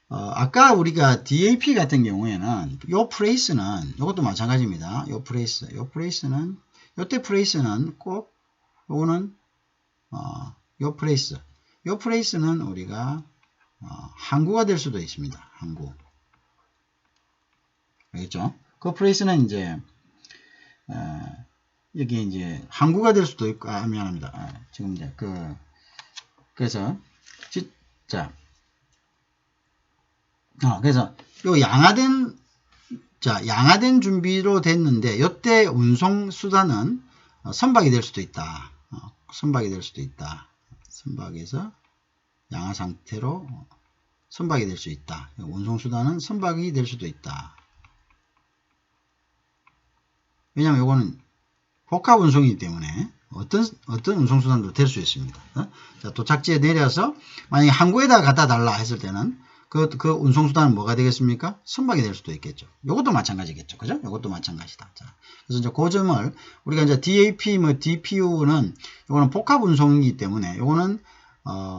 아까 우리가 DAP 같은 경우에는, 요 프레이스는, 요것도 마찬가지입니다. 요 프레이스는, 요때 프레이스는 꼭, 요거는 요 플레이스는 우리가 항구가 될 수도 있습니다. 항구. 알겠죠? 그 플레이스는 이제 여기 이제 항구가 될 수도 있고, 미안합니다. 지금 이제 그래서 자, 그래서 요 양화된 준비로 됐는데 요때 운송 수단은 선박이 될 수도 있다. 선박이 될 수도 있다. 선박에서 양화 상태로 선박이 될 수 있다. 운송 수단은 선박이 될 수도 있다. 왜냐하면 요거는 복합 운송이기 때문에 어떤 운송 수단도 될 수 있습니다. 자, 도착지에 내려서 만약에 항구에다 갖다 달라 했을 때는 그 운송 수단은 뭐가 되겠습니까? 선박이 될 수도 있겠죠. 요것도 마찬가지겠죠. 그죠? 요것도 마찬가지다. 자, 그래서 이제 그 점을 우리가 이제 DAP DPU는 요거는 복합 운송이기 때문에 요거는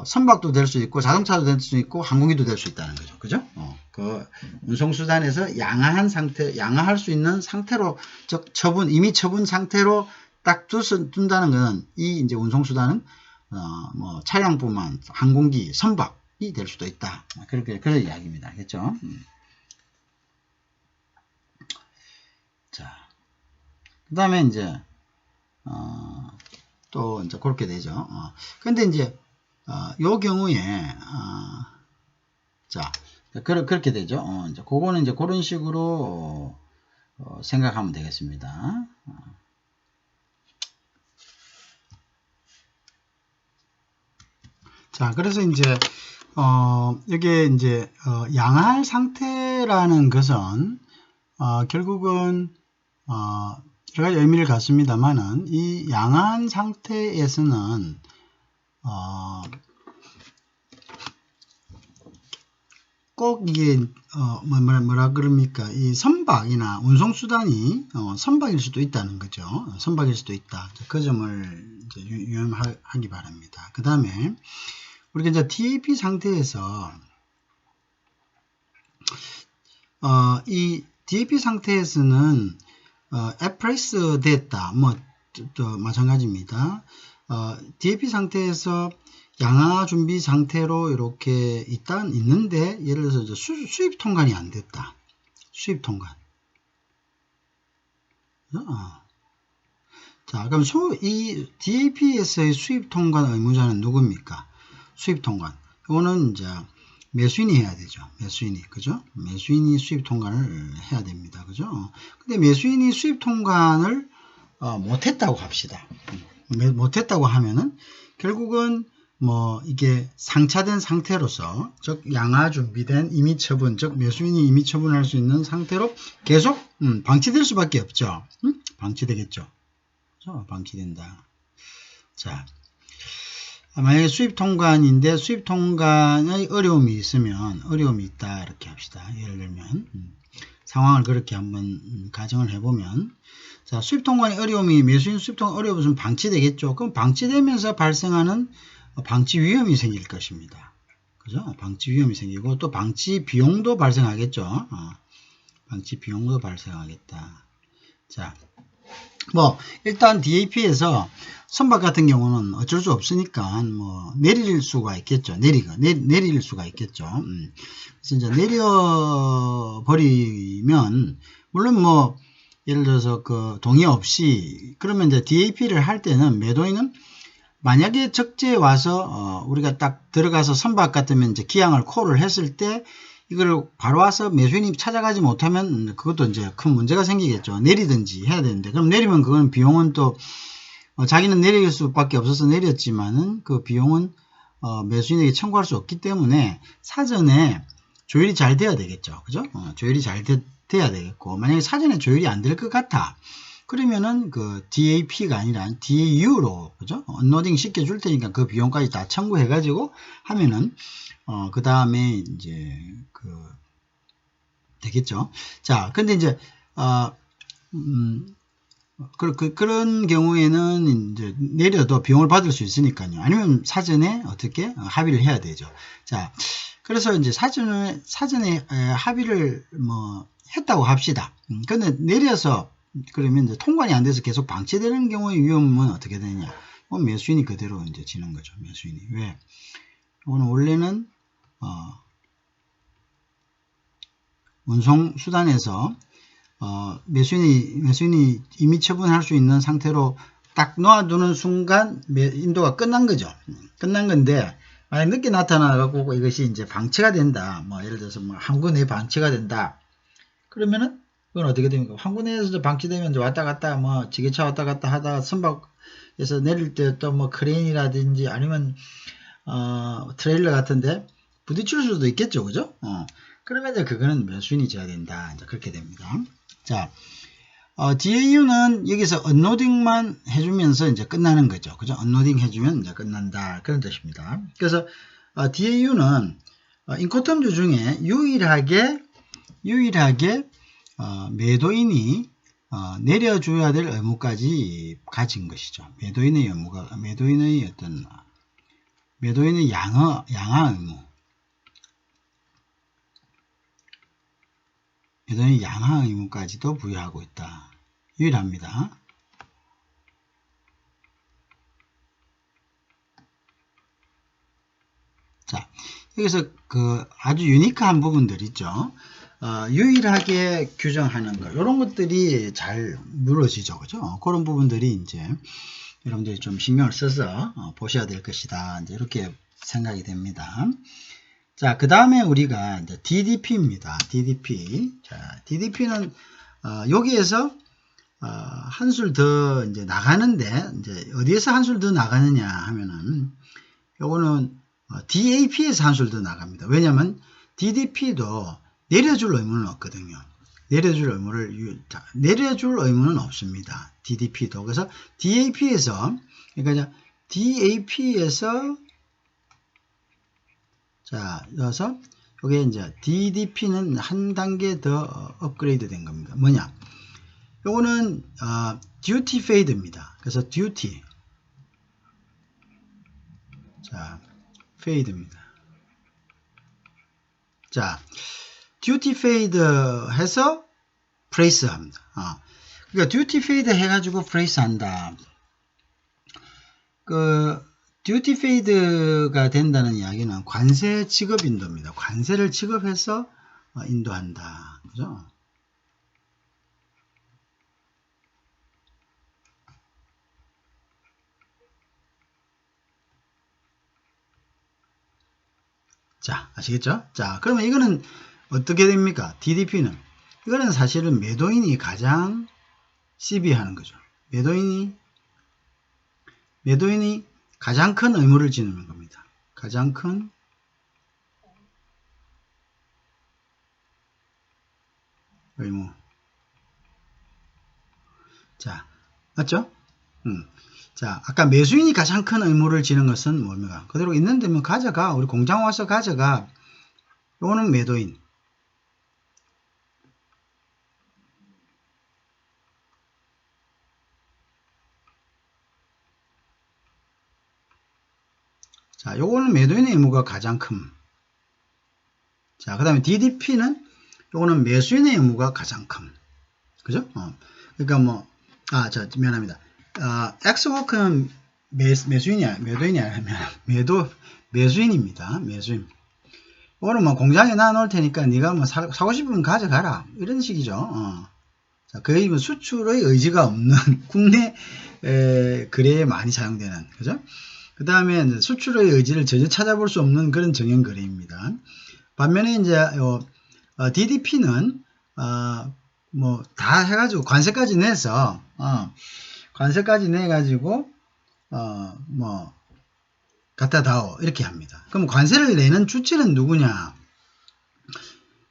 선박도 될 수 있고 자동차도 될 수 있고 항공기도 될 수 있다는 거죠. 그죠? 그 운송 수단에서 양화할 수 있는 상태로, 즉 이미 처분 상태로 딱 둔다는 것은 이 이제 운송 수단은 뭐 차량뿐만 항공기, 선박이 될 수도 있다. 그런 이야기입니다. 알겠죠? 자, 그다음에 이제 또 이제 그렇게 되죠. 근데 이제 요 경우에 자, 그렇게 되죠. 이제 그거는 이제 그런 식으로 생각하면 되겠습니다. 자, 그래서 이제 이게 이제 양할 상태라는 것은 결국은 여러 가지 의미를 갖습니다만은 이 양한 상태에서는 꼭 이게 뭐라 그럽니까? 이 선박이나 운송 수단이 선박일 수도 있다는 거죠. 선박일 수도 있다. 그 점을 이제 유념하기 바랍니다. 그 다음에 우리가 이제 DAP 상태에서 이 DAP 상태에서는 에프레스 됐다. 또 마찬가지입니다. DAP 상태에서 양화 준비 상태로 이렇게 있는데, 예를 들어서 수입 통관이 안 됐다. 수입 통관. 자, 그럼 이 DAP에서의 수입 통관 의무자는 누굽니까? 수입 통관. 이거는 이제 매수인이 해야 되죠. 매수인이. 그죠? 매수인이 수입 통관을 해야 됩니다. 그죠? 근데 매수인이 수입 통관을 못했다고 합시다. 못했다고 하면은 결국은 뭐 이게 상차된 상태로서, 즉 양화 준비된 이미 처분, 즉 매수인이 이미 처분할 수 있는 상태로 계속 방치될 수밖에 없죠. 방치되겠죠. 그렇죠? 방치된다. 자, 만약에 수입 통관인데 수입 통관의 어려움이 있으면, 어려움이 있다 이렇게 합시다. 예를 들면 상황을 그렇게 한번 가정을 해보면, 자, 수입 통관의 어려움이, 매수인 수입 통관 어려움은 방치되겠죠. 그럼 방치되면서 발생하는 방치 위험이 생길 것입니다. 그죠? 방치 위험이 생기고 또 방치 비용도 발생하겠죠. 방치 비용도 발생하겠다. 자, 뭐 일단 DAP에서 선박 같은 경우는 어쩔 수 없으니까 뭐 내릴 수가 있겠죠. 내릴 수가 있겠죠. 그래서 이제 내려버리면, 물론 뭐 예를 들어서 그 동의 없이, 그러면 이제 DAP를 할 때는 매도인은 만약에 적재에 와서 우리가 딱 들어가서 선박 같으면 이제 기항을 콜을 했을 때 이걸 바로 와서 매수인이 찾아가지 못하면 그것도 이제 큰 문제가 생기겠죠. 내리든지 해야 되는데, 그럼 내리면 그건 비용은 또 자기는 내릴 수밖에 없어서 내렸지만은 그 비용은 매수인에게 청구할 수 없기 때문에 사전에 조율이 잘 돼야 되겠죠. 그죠? 조율이 잘 돼야 되겠고, 만약에 사전에 조율이 안 될 것 같아. 그러면은 그 DAP가 아니라 DAU로, 그죠? 언로딩 시켜줄 테니까 그 비용까지 다 청구해가지고 하면은, 그 다음에 이제 되겠죠. 자, 근데 이제, 그런 경우에는 이제 내려도 비용을 받을 수 있으니까요. 아니면 사전에 어떻게 합의를 해야 되죠. 자, 그래서 이제 사전에 합의를 뭐 했다고 합시다. 근데 내려서 그러면 이제 통관이 안 돼서 계속 방치되는 경우의 위험은 어떻게 되냐? 매수인이 그대로 이제 지는 거죠. 매수인이. 왜? 이거는 원래는, 운송 수단에서, 매수인이 이미 처분할 수 있는 상태로 딱 놓아두는 순간 인도가 끝난 거죠. 끝난 건데, 만약 늦게 나타나고 이것이 이제 방치가 된다. 뭐, 예를 들어서 뭐, 항구 내 방치가 된다. 그러면은, 그건 어떻게 됩니까? 항구 내에서 방치되면 이제 왔다 갔다, 뭐, 지게차 왔다 갔다 하다가 선박에서 내릴 때 또 뭐, 크레인이라든지 아니면, 트레일러 같은데 부딪힐 수도 있겠죠. 그죠? 그러면 이제 그거는 매수인이 져야 된다. 이제 그렇게 됩니다. 자, DAU는 여기서 언로딩만 해주면서 이제 끝나는 거죠. 그죠? 언로딩 해주면 이제 끝난다. 그런 뜻입니다. 그래서, DAU는, 인코텀주 중에 유일하게, 매도인이, 내려줘야 될 의무까지 가진 것이죠. 매도인의 양하 의무. 매도인의 양하 의무까지도 부여하고 있다. 유일합니다. 자, 여기서 그 아주 유니크한 부분들 있죠. 유일하게 규정하는 것, 이런 것들이 잘 물어지죠. 그죠? 그런 부분들이 이제 여러분들이 좀 신경을 써서 보셔야 될 것이다. 이제 이렇게 생각이 됩니다. 자, 그 다음에 우리가 이제 DDP입니다. DDP. 자, DDP는 여기에서 한술 더 이제 나가는데, 이제 어디에서 한술 더 나가느냐 하면은, 요거는 DAP에서 한술 더 나갑니다. 왜냐면 DDP도 내려줄 의무는 없거든요. 내려줄 의무는 없습니다. DDP도. 그래서 DAP에서, 그러니까 DAP에서, 자, 여기서, 요게 이제 DDP는 한 단계 더 업그레이드 된 겁니다. 뭐냐? 요거는, duty fade입니다. 그래서 duty. 자, fade입니다. 자, duty fade 해서 프레이스 합니다. 그러니까 duty fade 해가지고 프레이스 한다. duty fade가 된다는 이야기는 관세 지급 인도입니다. 관세를 지급해서 인도한다. 그죠? 자, 아시겠죠? 자, 그러면 이거는 어떻게 됩니까? DDP는. 이거는 사실은 매도인이 가장 시비하는 거죠. 매도인이 가장 큰 의무를 지는 겁니다. 가장 큰 의무. 자, 맞죠? 자, 아까 매수인이 가장 큰 의무를 지는 것은 뭡니까? 그대로 있는데 뭐 가져가. 우리 공장 와서 가져가. 요거는 매도인. 자, 요거는 매도인의 의무가 가장 큰. 자, 그 다음에 DDP는 요거는 매수인의 의무가 가장 큰. 그죠? 그러니까 뭐, 미안합니다. 엑스워크는 매도인이 아니라 매수인입니다. 매수인. 오늘 뭐 공장에 놔놓을 테니까 네가 뭐 사고 싶으면 가져가라. 이런 식이죠. 자, 거의 뭐 수출의 의지가 없는 국내 거래에 많이 사용되는, 그죠? 그 다음에 수출의 의지를 전혀 찾아볼 수 없는 그런 정형 거래입니다. 반면에 이제 DDP는 뭐 다 해가지고 관세까지 내서 뭐 갖다 다오 이렇게 합니다. 그럼 관세를 내는 주체는 누구냐?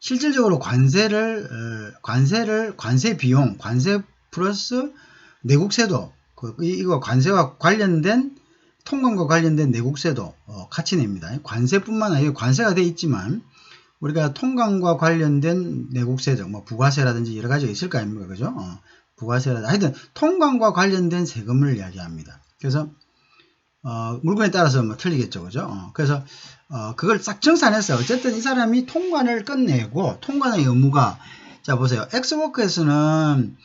실질적으로 관세 비용, 관세 플러스 내국세도, 이거 관세와 관련된 통관과 관련된 내국세도 같이 냅니다. 관세뿐만 아니라 관세가 돼 있지만 우리가 통관과 관련된 내국세죠. 뭐 부가세라든지 여러 가지가 있을 거 아닙니까? 그죠? 부가세라든지 하여튼 통관과 관련된 세금을 이야기합니다. 그래서 물건에 따라서 뭐 틀리겠죠. 그죠? 그래서 그걸 싹 정산해서 어쨌든 이 사람이 통관을 끝내고 통관의 의무가, 자 보세요. 엑스워크에서는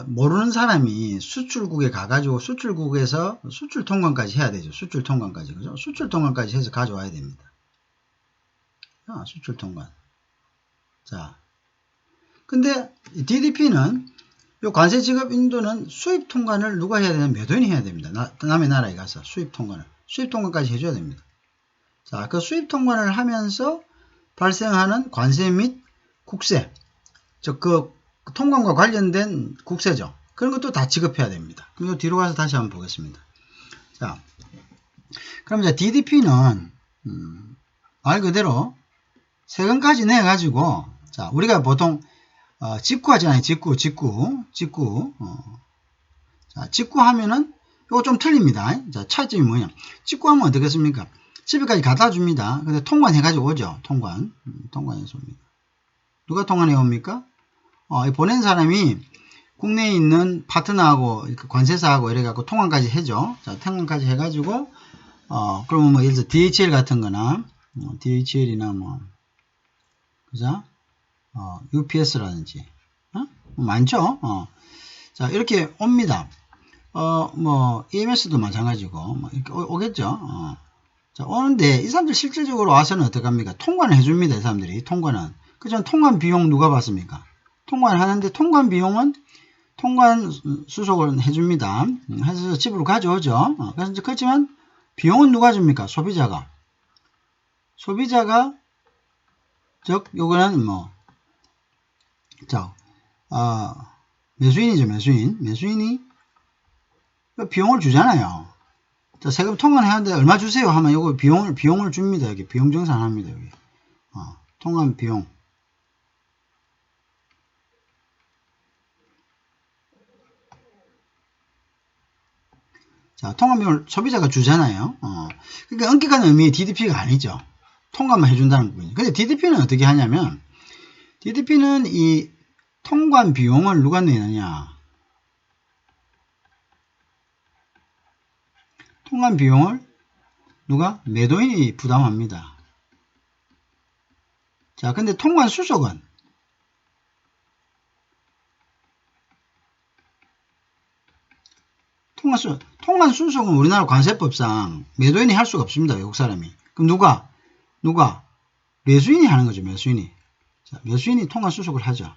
모르는 사람이 수출국에 가가지고 수출국에서 수출 통관까지 해야 되죠. 수출 통관까지. 그죠? 수출 통관까지 해서 가져와야 됩니다. 수출 통관. 자. 근데 DDP는 요 관세 지급 인도는 수입 통관을 누가 해야 되냐면 매도인이 해야 됩니다. 남의 나라에 가서 수입 통관을. 수입 통관까지 해줘야 됩니다. 자, 그 수입 통관을 하면서 발생하는 관세 및 국세. 즉, 그 통관과 관련된 국세죠. 그런 것도 다 지급해야 됩니다. 그럼 요 뒤로 가서 다시 한번 보겠습니다. 자, 그럼 이제 DDP는, 말 그대로 세금까지 내가지고, 자, 우리가 보통, 직구 하잖아요. 직구. 자, 직구 하면은, 요거 좀 틀립니다. 자, 차이점이 뭐냐. 직구 하면 어떻겠습니까? 집에까지 갖다 줍니다. 근데 통관해가지고 오죠. 통관해서 옵니다. 누가 통관해 옵니까? 보낸 사람이 국내에 있는 파트너하고, 관세사하고 이래갖고 통관까지 해줘. 자, 통관까지 해가지고, 그러면 뭐, 예를 들어 DHL 같은 거나, DHL이나 뭐, 그죠? UPS라든지, 많죠? 자, 이렇게 옵니다. 뭐, EMS도 마찬가지고, 뭐 이렇게 오겠죠? 자, 오는데, 이 사람들 실질적으로 와서는 어떡합니까? 통관을 해줍니다, 이 사람들이. 통관은. 그죠? 통관 비용 누가 받습니까? 통관을 하는데, 통관 비용은 통관 수속을 해줍니다. 해서 집으로 가져오죠. 그렇지만, 비용은 누가 줍니까? 소비자가. 즉, 요거는 뭐, 자, 매수인이죠, 매수인이 비용을 주잖아요. 자, 세금 통관하는데 얼마 주세요 하면 요거 비용을 줍니다. 여기 비용 정산합니다. 여기. 통관 비용. 자, 통관 비용을 소비자가 주잖아요. 그러니까 엄격한 의미의 DDP가 아니죠. 통관만 해준다는 부분이. 근데 DDP는 어떻게 하냐면, DDP는 이 통관 비용을 누가 내느냐. 통관 비용을 누가? 매도인이 부담합니다. 자, 근데 통관 수속은 통관 수속은 우리나라 관세법상 매도인이 할 수가 없습니다. 외국 사람이. 그럼 누가? 매수인이 하는 거죠. 매수인이. 자, 매수인이 통관 수속을 하죠.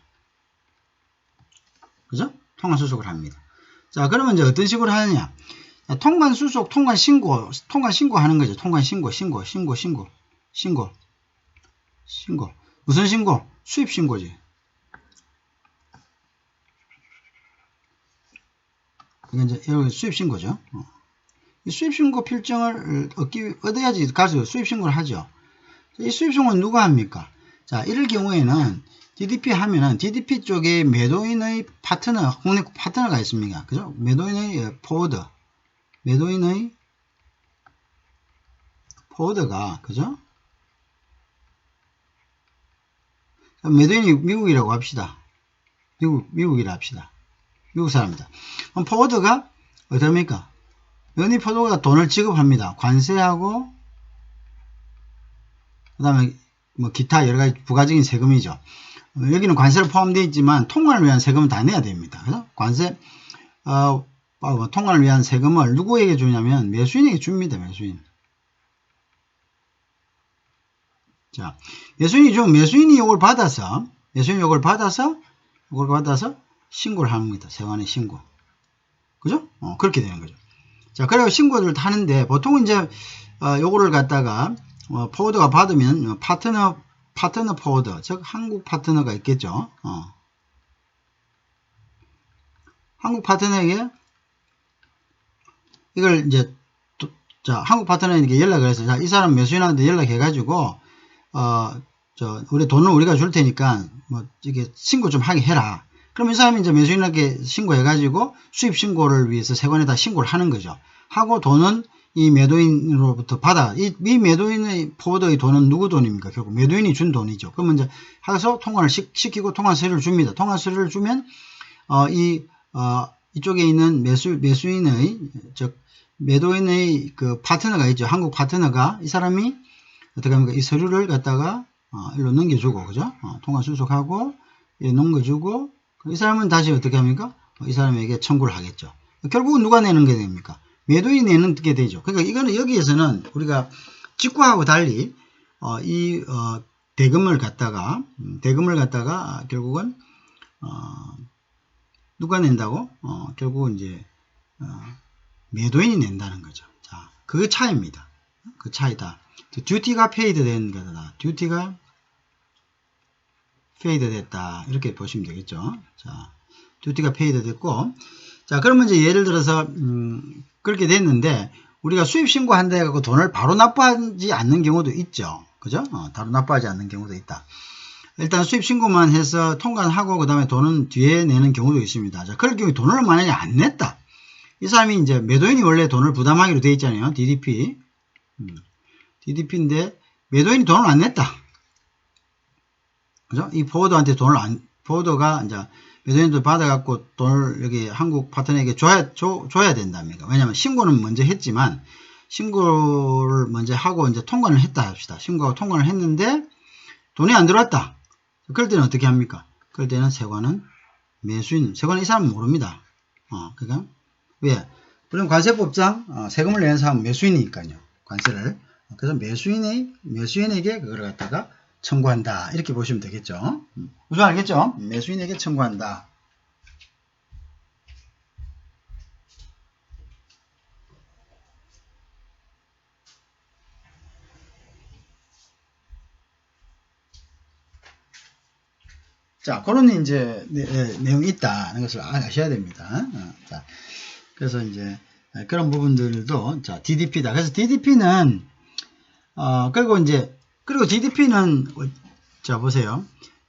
그죠? 통관 수속을 합니다. 자, 그러면 이제 어떤 식으로 하느냐? 자, 통관 수속, 통관 신고 하는 거죠. 통관 신고. 무슨 신고? 수입 신고지. 이게 이제 여기 수입 신고죠. 이 수입 신고 필증을 얻어야지 가서 수입 신고를 하죠. 이 수입 신고는 누가 합니까? 자, 이럴 경우에는 DDP 하면은 DDP 쪽에 매도인의 파트너, 국내 파트너가 있습니까? 그죠? 매도인의 포워더. 매도인의 포워더가, 그죠? 매도인이 미국이라고 합시다. 미국이라 합시다. 미국 사람이다. 그럼 포워더가 어떻습니까? 매도인 포워더가 돈을 지급합니다. 관세하고, 그 다음에 뭐 기타 여러가지 부가적인 세금이죠. 여기는 관세를 포함되어 있지만 통관을 위한 세금은 다 내야 됩니다. 그래서 관세, 통관을 위한 세금을 누구에게 주냐면 매수인에게 줍니다. 매수인. 자, 매수인이 이걸 받아서 신고를 합니다. 세관에 신고. 그죠? 그렇게 되는 거죠. 자, 그리고 신고를 하는데 보통은 이제 요거를 갖다가 포워더가 받으면 파트너 포워더, 즉 한국 파트너가 있겠죠. 한국 파트너에게 이걸 이제 자, 한국 파트너에게 연락을 해서 자, 이 사람 매수인한테 연락해가지고 우리 돈을 우리가 줄 테니까 뭐 이게 신고 좀 하게 해라. 그럼 이 사람이 이제 매수인에게 신고해가지고 수입 신고를 위해서 세관에다 신고를 하는 거죠. 하고 돈은 이 매도인으로부터 받아. 이 매도인의 포워더의 돈은 누구 돈입니까? 결국 매도인이 준 돈이죠. 그러면 이제 해서 통관을 시키고 통관 서류를 줍니다. 통관 서류를 주면 이쪽에 있는 매수인의 즉 매도인의 그 파트너가 있죠. 한국 파트너가 이 사람이 어떻게 합니까? 이 서류를 갖다가 일로 넘겨주고, 그죠? 통관 수속하고 넘겨주고 이 사람은 다시 어떻게 합니까? 이 사람에게 청구를 하겠죠. 결국은 누가 내는 게 됩니까? 매도인이 내는 게 되죠. 그러니까 이거는 여기에서는 우리가 직구하고 달리 대금을 갖다가 결국은 누가 낸다고? 결국은 이제 매도인이 낸다는 거죠. 자, 그 차이입니다. 그 차이다. 듀티가 페이드 된 거다. 듀티가 페이드 됐다. 이렇게 보시면 되겠죠. 자, 듀티가 페이드 됐고, 자, 그러면 이제 예를 들어서 그렇게 됐는데 우리가 수입 신고한다 해갖고 돈을 바로 납부하지 않는 경우도 있죠. 그죠? 바로 납부하지 않는 경우도 있다. 일단 수입 신고만 해서 통관하고 그 다음에 돈은 뒤에 내는 경우도 있습니다. 자, 그럴 경우에 돈을 만약에 안 냈다. 이 사람이 이제 매도인이 원래 돈을 부담하기로 되어 있잖아요. DDP. DDP인데 매도인이 돈을 안 냈다. 그죠? 이 포워더한테 포워더가 이제 매도인도 받아갖고 돈을 여기 한국 파트너에게 줘야 된답니다. 왜냐면 신고는 먼저 했지만 신고를 먼저 하고 이제 통관을 했다 합시다. 신고하고 통관을 했는데 돈이 안 들어왔다. 그럴 때는 어떻게 합니까? 그럴 때는 세관은 세관은 이 사람은 모릅니다. 그러니까 왜? 물론 관세법상 세금을 내는 사람은 매수인이니까요. 관세를. 그래서 매수인에게 그걸 갖다가 청구한다. 이렇게 보시면 되겠죠. 무슨 알겠죠? 매수인에게 청구한다. 자, 그런 이제 내용이 있다는 것을 아셔야 됩니다. 자, 그래서 이제 그런 부분들도 자 DDP다. 그래서 DDP는 그리고 DDP는 자 보세요.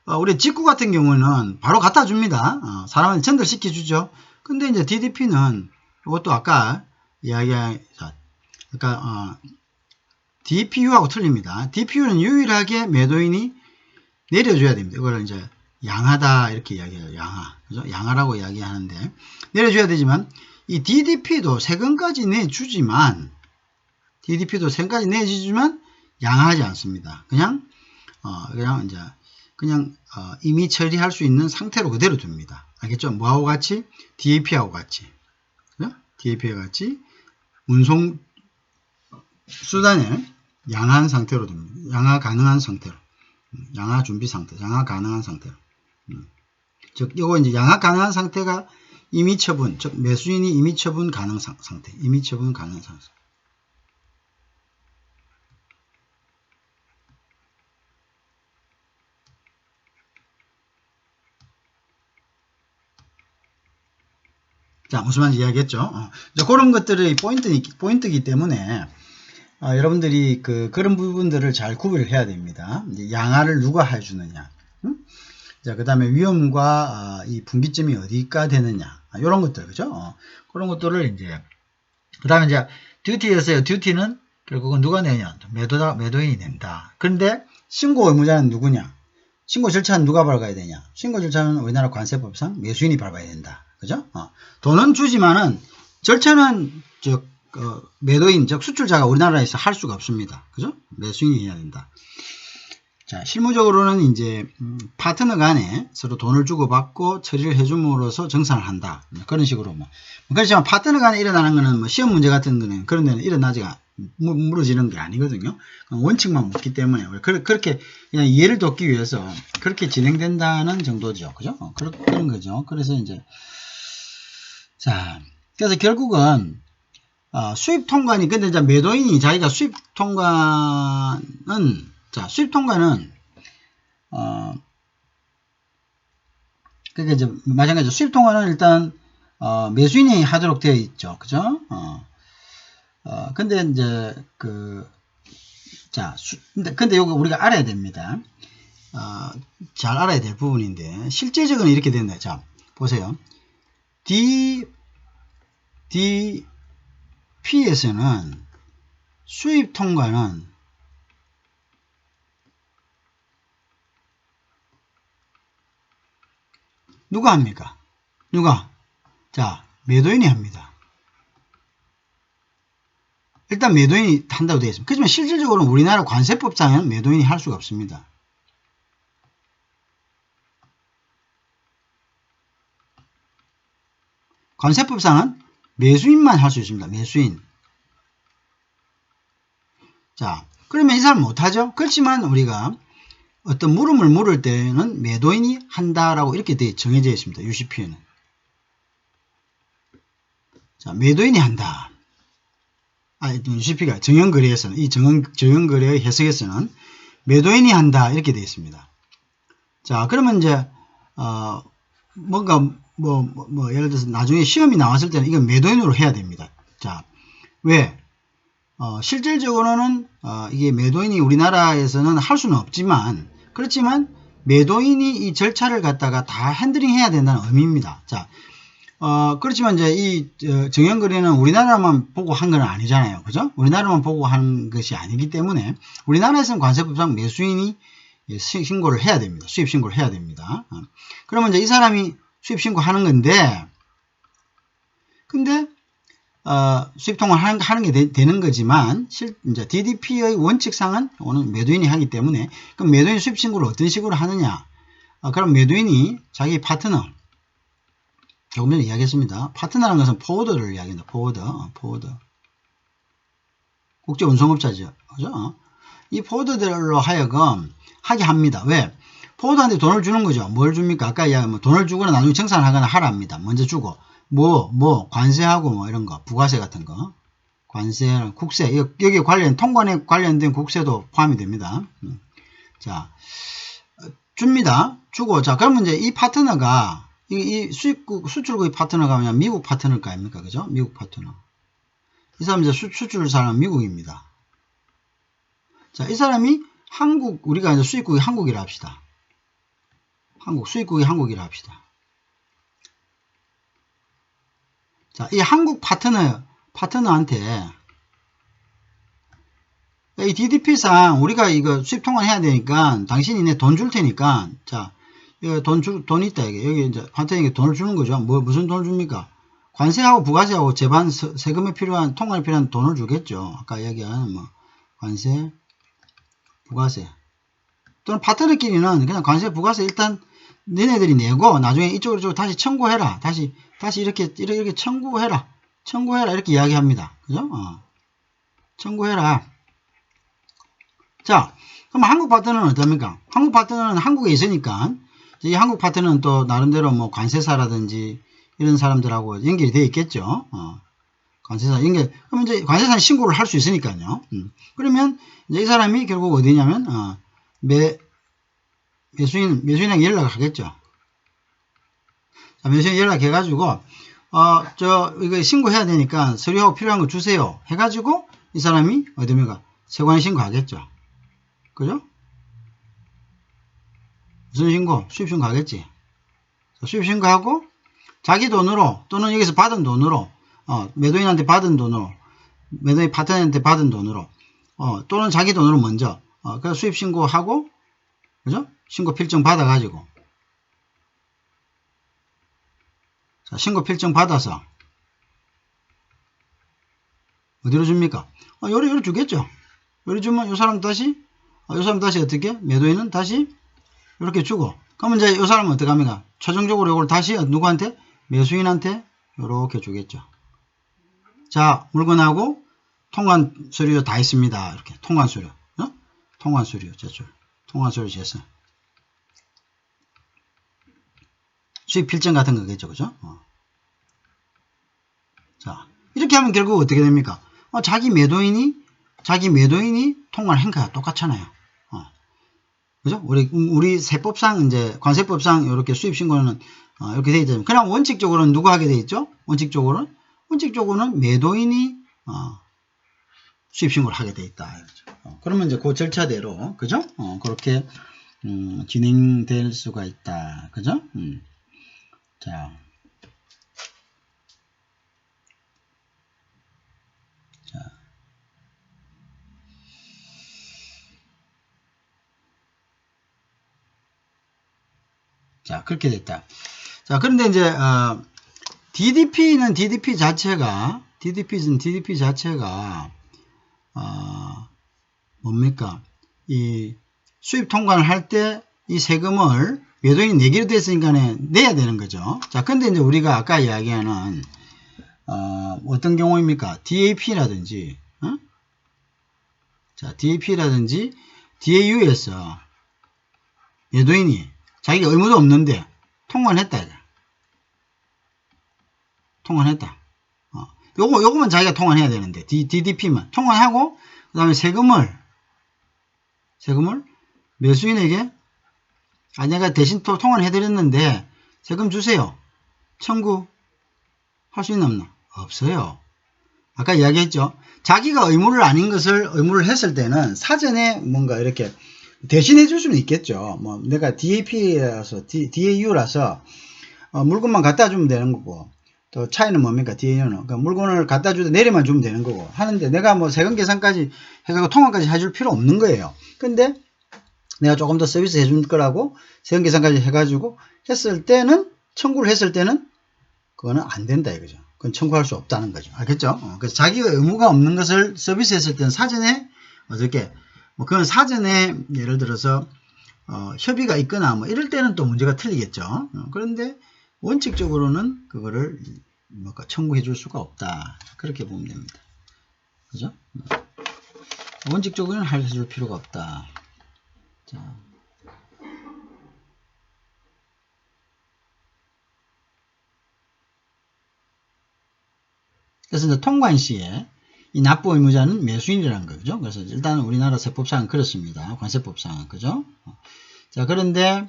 우리 직구 같은 경우는 바로 갖다 줍니다. 사람한테 전달시켜 주죠. 근데 이제 DDP는 이것도 아까 DPU하고 틀립니다. DPU는 유일하게 매도인이 내려줘야 됩니다. 이걸 이제 양하다 이렇게 이야기해요. 양하. 그죠? 양하라고 이야기하는데 내려줘야 되지만 이 DDP도 세금까지 내주지만 양하지 않습니다. 그냥 이미 처리할 수 있는 상태로 그대로 둡니다. 알겠죠? 뭐하고 같이? DAP하고 같이. 그죠? DAP와 같이 운송 수단에 양한 상태로 둡니다. 양하 가능한 상태로. 양하 준비 상태, 양하 가능한 상태로. 즉, 이거 이제 양하 가능한 상태가 이미 처분, 즉, 매수인이 이미 처분 가능 상태, 이미 처분 가능 상태. 자, 무슨 말인지 이야기했죠? 그런 것들이 포인트이기 때문에, 여러분들이 그런 부분들을 잘 구별을 해야 됩니다. 이제 양하를 누가 해주느냐. 자, 그 다음에 위험과 이 분기점이 어디가 되느냐. 이런 것들, 그죠? 그런 것들을 그 다음에 이제 듀티였어요. 듀티는 결국은 누가 내냐. 매도인이 낸다. 그런데 신고 의무자는 누구냐. 신고 절차는 누가 밟아야 되냐. 신고 절차는 우리나라 관세법상 매수인이 밟아야 된다. 그죠? 돈은 주지만은 절차는 매도인, 즉 수출자가 우리나라에서 할 수가 없습니다. 그죠? 매수인이 해야 된다. 자, 실무적으로는 이제 파트너 간에 서로 돈을 주고받고 처리를 해줌으로써 정산을 한다. 그런 식으로 그렇지만 파트너 간에 일어나는 거는 시험 문제 같은 거는 그런 데는 일어나지가 무너지는 게 아니거든요. 원칙만 묻기 때문에 그렇게 그냥 이해를 돕기 위해서 그렇게 진행된다는 정도죠. 그죠? 그런 거죠. 그래서 이제 자, 그래서 결국은 수입 통관이 근데 이제 매도인이 자기가 수입 통관은 그러니까 이제 마찬가지로 수입 통관은 일단 매수인이 하도록 되어 있죠. 그죠? 근데 이제 근데 요거 우리가 알아야 됩니다. 잘 알아야 될 부분인데 실제적으로 이렇게 된다. 자, 보세요. DP에서는 수입 통관은 누가 합니까? 자, 매도인이 합니다. 일단 매도인이 한다고 되어 있습니다. 그렇지만 실질적으로 우리나라 관세법상에는 매도인이 할 수가 없습니다. 관세법상은 매수인만 할 수 있습니다. 매수인. 자, 그러면 이 사람은 못하죠? 그렇지만 우리가 어떤 물음을 물을 때는 매도인이 한다라고 이렇게 정해져 있습니다. UCP에는. 자, 매도인이 한다. UCP가 정형거래에서는, 이 정형거래의 해석에서는 매도인이 한다. 이렇게 되어 있습니다. 자, 그러면 이제, 뭔가, 예를 들어서 나중에 시험이 나왔을 때는 이건 매도인으로 해야 됩니다. 자, 왜? 실질적으로는, 이게 매도인이 우리나라에서는 할 수는 없지만, 그렇지만, 매도인이 이 절차를 갖다가 다 핸들링 해야 된다는 의미입니다. 자, 그렇지만 이제 이 정형거래는 우리나라만 보고 한 건 아니잖아요. 그죠? 우리나라만 보고 한 것이 아니기 때문에, 우리나라에서는 관세법상 매수인이 신고를 해야 됩니다. 수입 신고를 해야 됩니다. 그러면 이제 이 사람이 수입 신고하는 건데, 근데 수입 통화를 하는 게 되는 거지만 이제 DDP의 원칙상은 오늘 매도인이 하기 때문에 그럼 매도인 수입 신고를 어떤 식으로 하느냐? 그럼 매도인이 자기 파트너 조금 전에 이야기했습니다. 파트너라는 것은 포워더를 이야기합니다. 포워더. 국제 운송업자죠. 그죠? 이 포워더들로 하여금 하게 합니다. 왜? 포워더한테 돈을 주는 거죠. 뭘 줍니까? 아까 이야기한 돈을 주거나 나중에 청산하거나 하랍니다. 먼저 주고. 관세하고 이런 거, 부가세 같은 거. 관세, 국세, 여기에 통관에 관련된 국세도 포함이 됩니다. 자, 줍니다. 주고, 자, 그러면 이제 이 파트너가, 이 수출국의 파트너가 그냥 미국 파트너일 거 아닙니까? 그죠? 미국 파트너. 이 사람 이제 수출 사람 미국입니다. 자, 이 사람이 우리가 이제 수입국이 한국이라 합시다. 수입국이 한국이라 합시다. 자, 이 한국 파트너한테 이 DDP상 우리가 이거 수입 통관해야 되니까 당신이 내 돈 줄 테니까 자, 이거 돈 있다 이게 여기 이제 파트너에게 돈을 주는 거죠. 무슨 돈을 줍니까? 관세하고 부가세하고 재반 세금에 필요한 통관에 필요한 돈을 주겠죠. 아까 얘기한 관세, 부가세 또는 파트너끼리는 그냥 관세, 부가세 일단 너네들이 내고 나중에 이쪽으로 다시 청구해라. 다시 이렇게 청구해라 이렇게 이야기합니다. 그죠? 청구해라. 자, 그럼 한국 파트너는 어떻습니까? 한국 파트너는 한국에 있으니까 이 한국 파트너는 또 나름대로 관세사라든지 이런 사람들하고 연결이 되어 있겠죠. 관세사 연결. 그러면 이제 관세사 신고를 할 수 있으니까요. 그러면 이제 이 사람이 결국 어디냐면 매수인에게 연락을 하겠죠. 자, 매수인 연락해가지고 이거 신고해야 되니까 서류하고 필요한 거 주세요. 해가지고 이 사람이 어디입니까? 세관 신고하겠죠. 그죠? 무슨 신고? 수입 신고 하겠지. 수입 신고하고 자기 돈으로 또는 여기서 받은 돈으로 매도인한테 받은 돈으로 매도인 파트너한테 받은 돈으로 또는 자기 돈으로 먼저 그래서 수입 신고하고 그죠? 신고 필증 받아가지고 자, 신고 필증 받아서 어디로 줍니까? 요리 주겠죠. 요리 주면 이 사람 다시 어떻게? 매도인은 다시 이렇게 주고 그러면 이제 이 사람은 어떻게 합니까? 최종적으로 이걸 다시 누구한테? 매수인한테 이렇게 주겠죠. 자, 물건하고 통관 서류 다 있습니다. 이렇게 통관 서류, 통관 서류 제출, 통관 서류 제출, 수입 필증 같은 거겠죠, 그죠? 자, 이렇게 하면 결국 어떻게 됩니까? 자기 매도인이 통관한 거야 똑같잖아요. 그죠? 우리 세법상 이제 관세법상 이렇게 수입 신고는 이렇게 돼 있잖아요. 그냥 원칙적으로는 누가 하게 돼 있죠? 원칙적으로는 매도인이 수입 신고를 하게 돼 있다. 그러면 이제 그 절차대로 그죠? 그렇게 진행될 수가 있다. 그죠? 자, 그렇게 됐다. 자, 그런데 이제 DDP는 DDP 자체가 뭡니까? 이 수입 통관을 할 때 이 세금을 매도인이 내기로 됐으니까 내야 되는 거죠. 자, 근데 이제 우리가 아까 이야기하는 어떤 경우입니까? DAP라든지 자, DAP라든지 DAU에서 매도인이 자기가 의무도 없는데 통관을 했다 이거. 통관했다. 요거만 자기가 통관해야 되는데 DDP만 통관하고 그 다음에 세금을 매수인에게 내가 대신 통관을 해드렸는데 세금 주세요. 청구할 수 있나 없나? 없어요. 아까 이야기했죠. 자기가 의무를 아닌 것을 의무를 했을 때는 사전에 뭔가 이렇게 대신해 줄 수는 있겠죠. 뭐 내가 DAP라서 DAU라서 물건만 갖다 주면 되는 거고, 또 차이는 뭡니까? DAU는 그러니까 물건을 갖다 주되 내려만 주면 되는 거고 하는데 내가 뭐 세금 계산까지 해가지고 통화까지 해줄 필요 없는 거예요. 근데 내가 조금 더 서비스 해줄 거라고 세금 계산까지 해가지고 했을 때는, 청구를 했을 때는 그거는 안 된다 이거죠. 그건 청구할 수 없다는 거죠. 알겠죠? 그래서 자기가 의무가 없는 것을 서비스 했을 때는 사전에 어떻게 그건 사전에 예를 들어서 협의가 있거나 뭐 이럴 때는 또 문제가 틀리겠죠. 그런데 원칙적으로는 그거를 청구해 줄 수가 없다. 그렇게 보면 됩니다. 그죠? 원칙적으로는 해줄 필요가 없다. 자. 그래서 이제 통관 시에 이 납부 의무자는 매수인이라는 거죠. 그래서 일단 우리나라 세법상은 그렇습니다. 관세법상은 그죠? 자, 그런데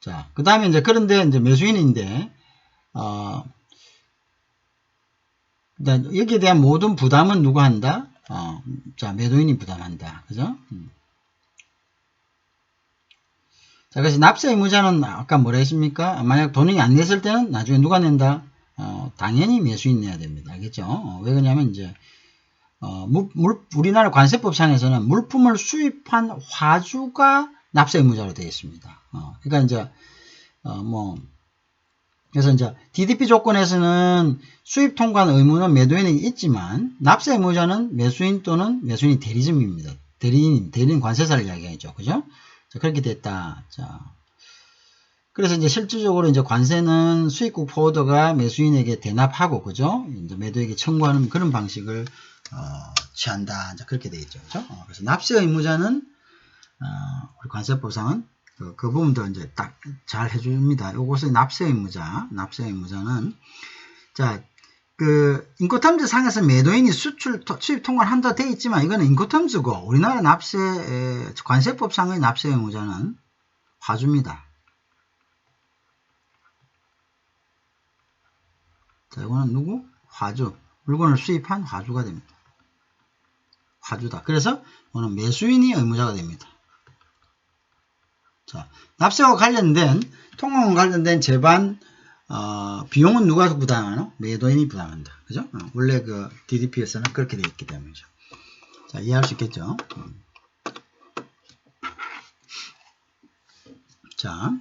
자, 그 다음에 이제 그런데 이제 매수인인데 여기에 대한 모든 부담은 누가 한다? 자, 매도인이 부담한다. 그죠? 자, 그래서 납세 의무자는 아까 뭐라 했습니까? 만약 돈이 안 냈을 때는 나중에 누가 낸다? 당연히 매수인 내야 됩니다. 알겠죠? 왜 그러냐면 이제 우리나라 관세법상에서는 물품을 수입한 화주가 납세 의무자로 되어 있습니다. 그러니까 이제 그래서 이제 DDP 조건에서는 수입 통관 의무는 매도인에게 있지만 납세 의무자는 매수인 또는 매수인이 대리점입니다. 대리인 관세사를 이야기하죠. 그죠? 자, 그렇게 됐다. 자. 그래서 이제 실질적으로 이제 관세는 수입국 포워더가 매수인에게 대납하고, 그죠? 이제 매도에게 청구하는 그런 방식을 취한다. 이제 그렇게 되겠죠. 그죠? 그래서 납세 의무자는 우리 관세법상은 그 부분도 이제 딱 잘 해줍니다. 요것을 납세 의무자는 자, 그 인코텀즈 상에서 매도인이 수입 통관을 한다 되어 있지만 이거는 인코텀즈고 우리나라 관세법상의 납세 의무자는 화주입니다. 자, 이거는 누구? 화주. 물건을 수입한 화주가 됩니다. 화주다. 그래서 이거는 매수인이 의무자가 됩니다. 자, 납세와 관련된 통관과 관련된 재반 비용은 누가 부담하노? 매도인이 부담한다. 그죠? 원래 그 DDP에서는 그렇게 되어 있기 때문이죠. 자, 이해할 수 있겠죠? 자.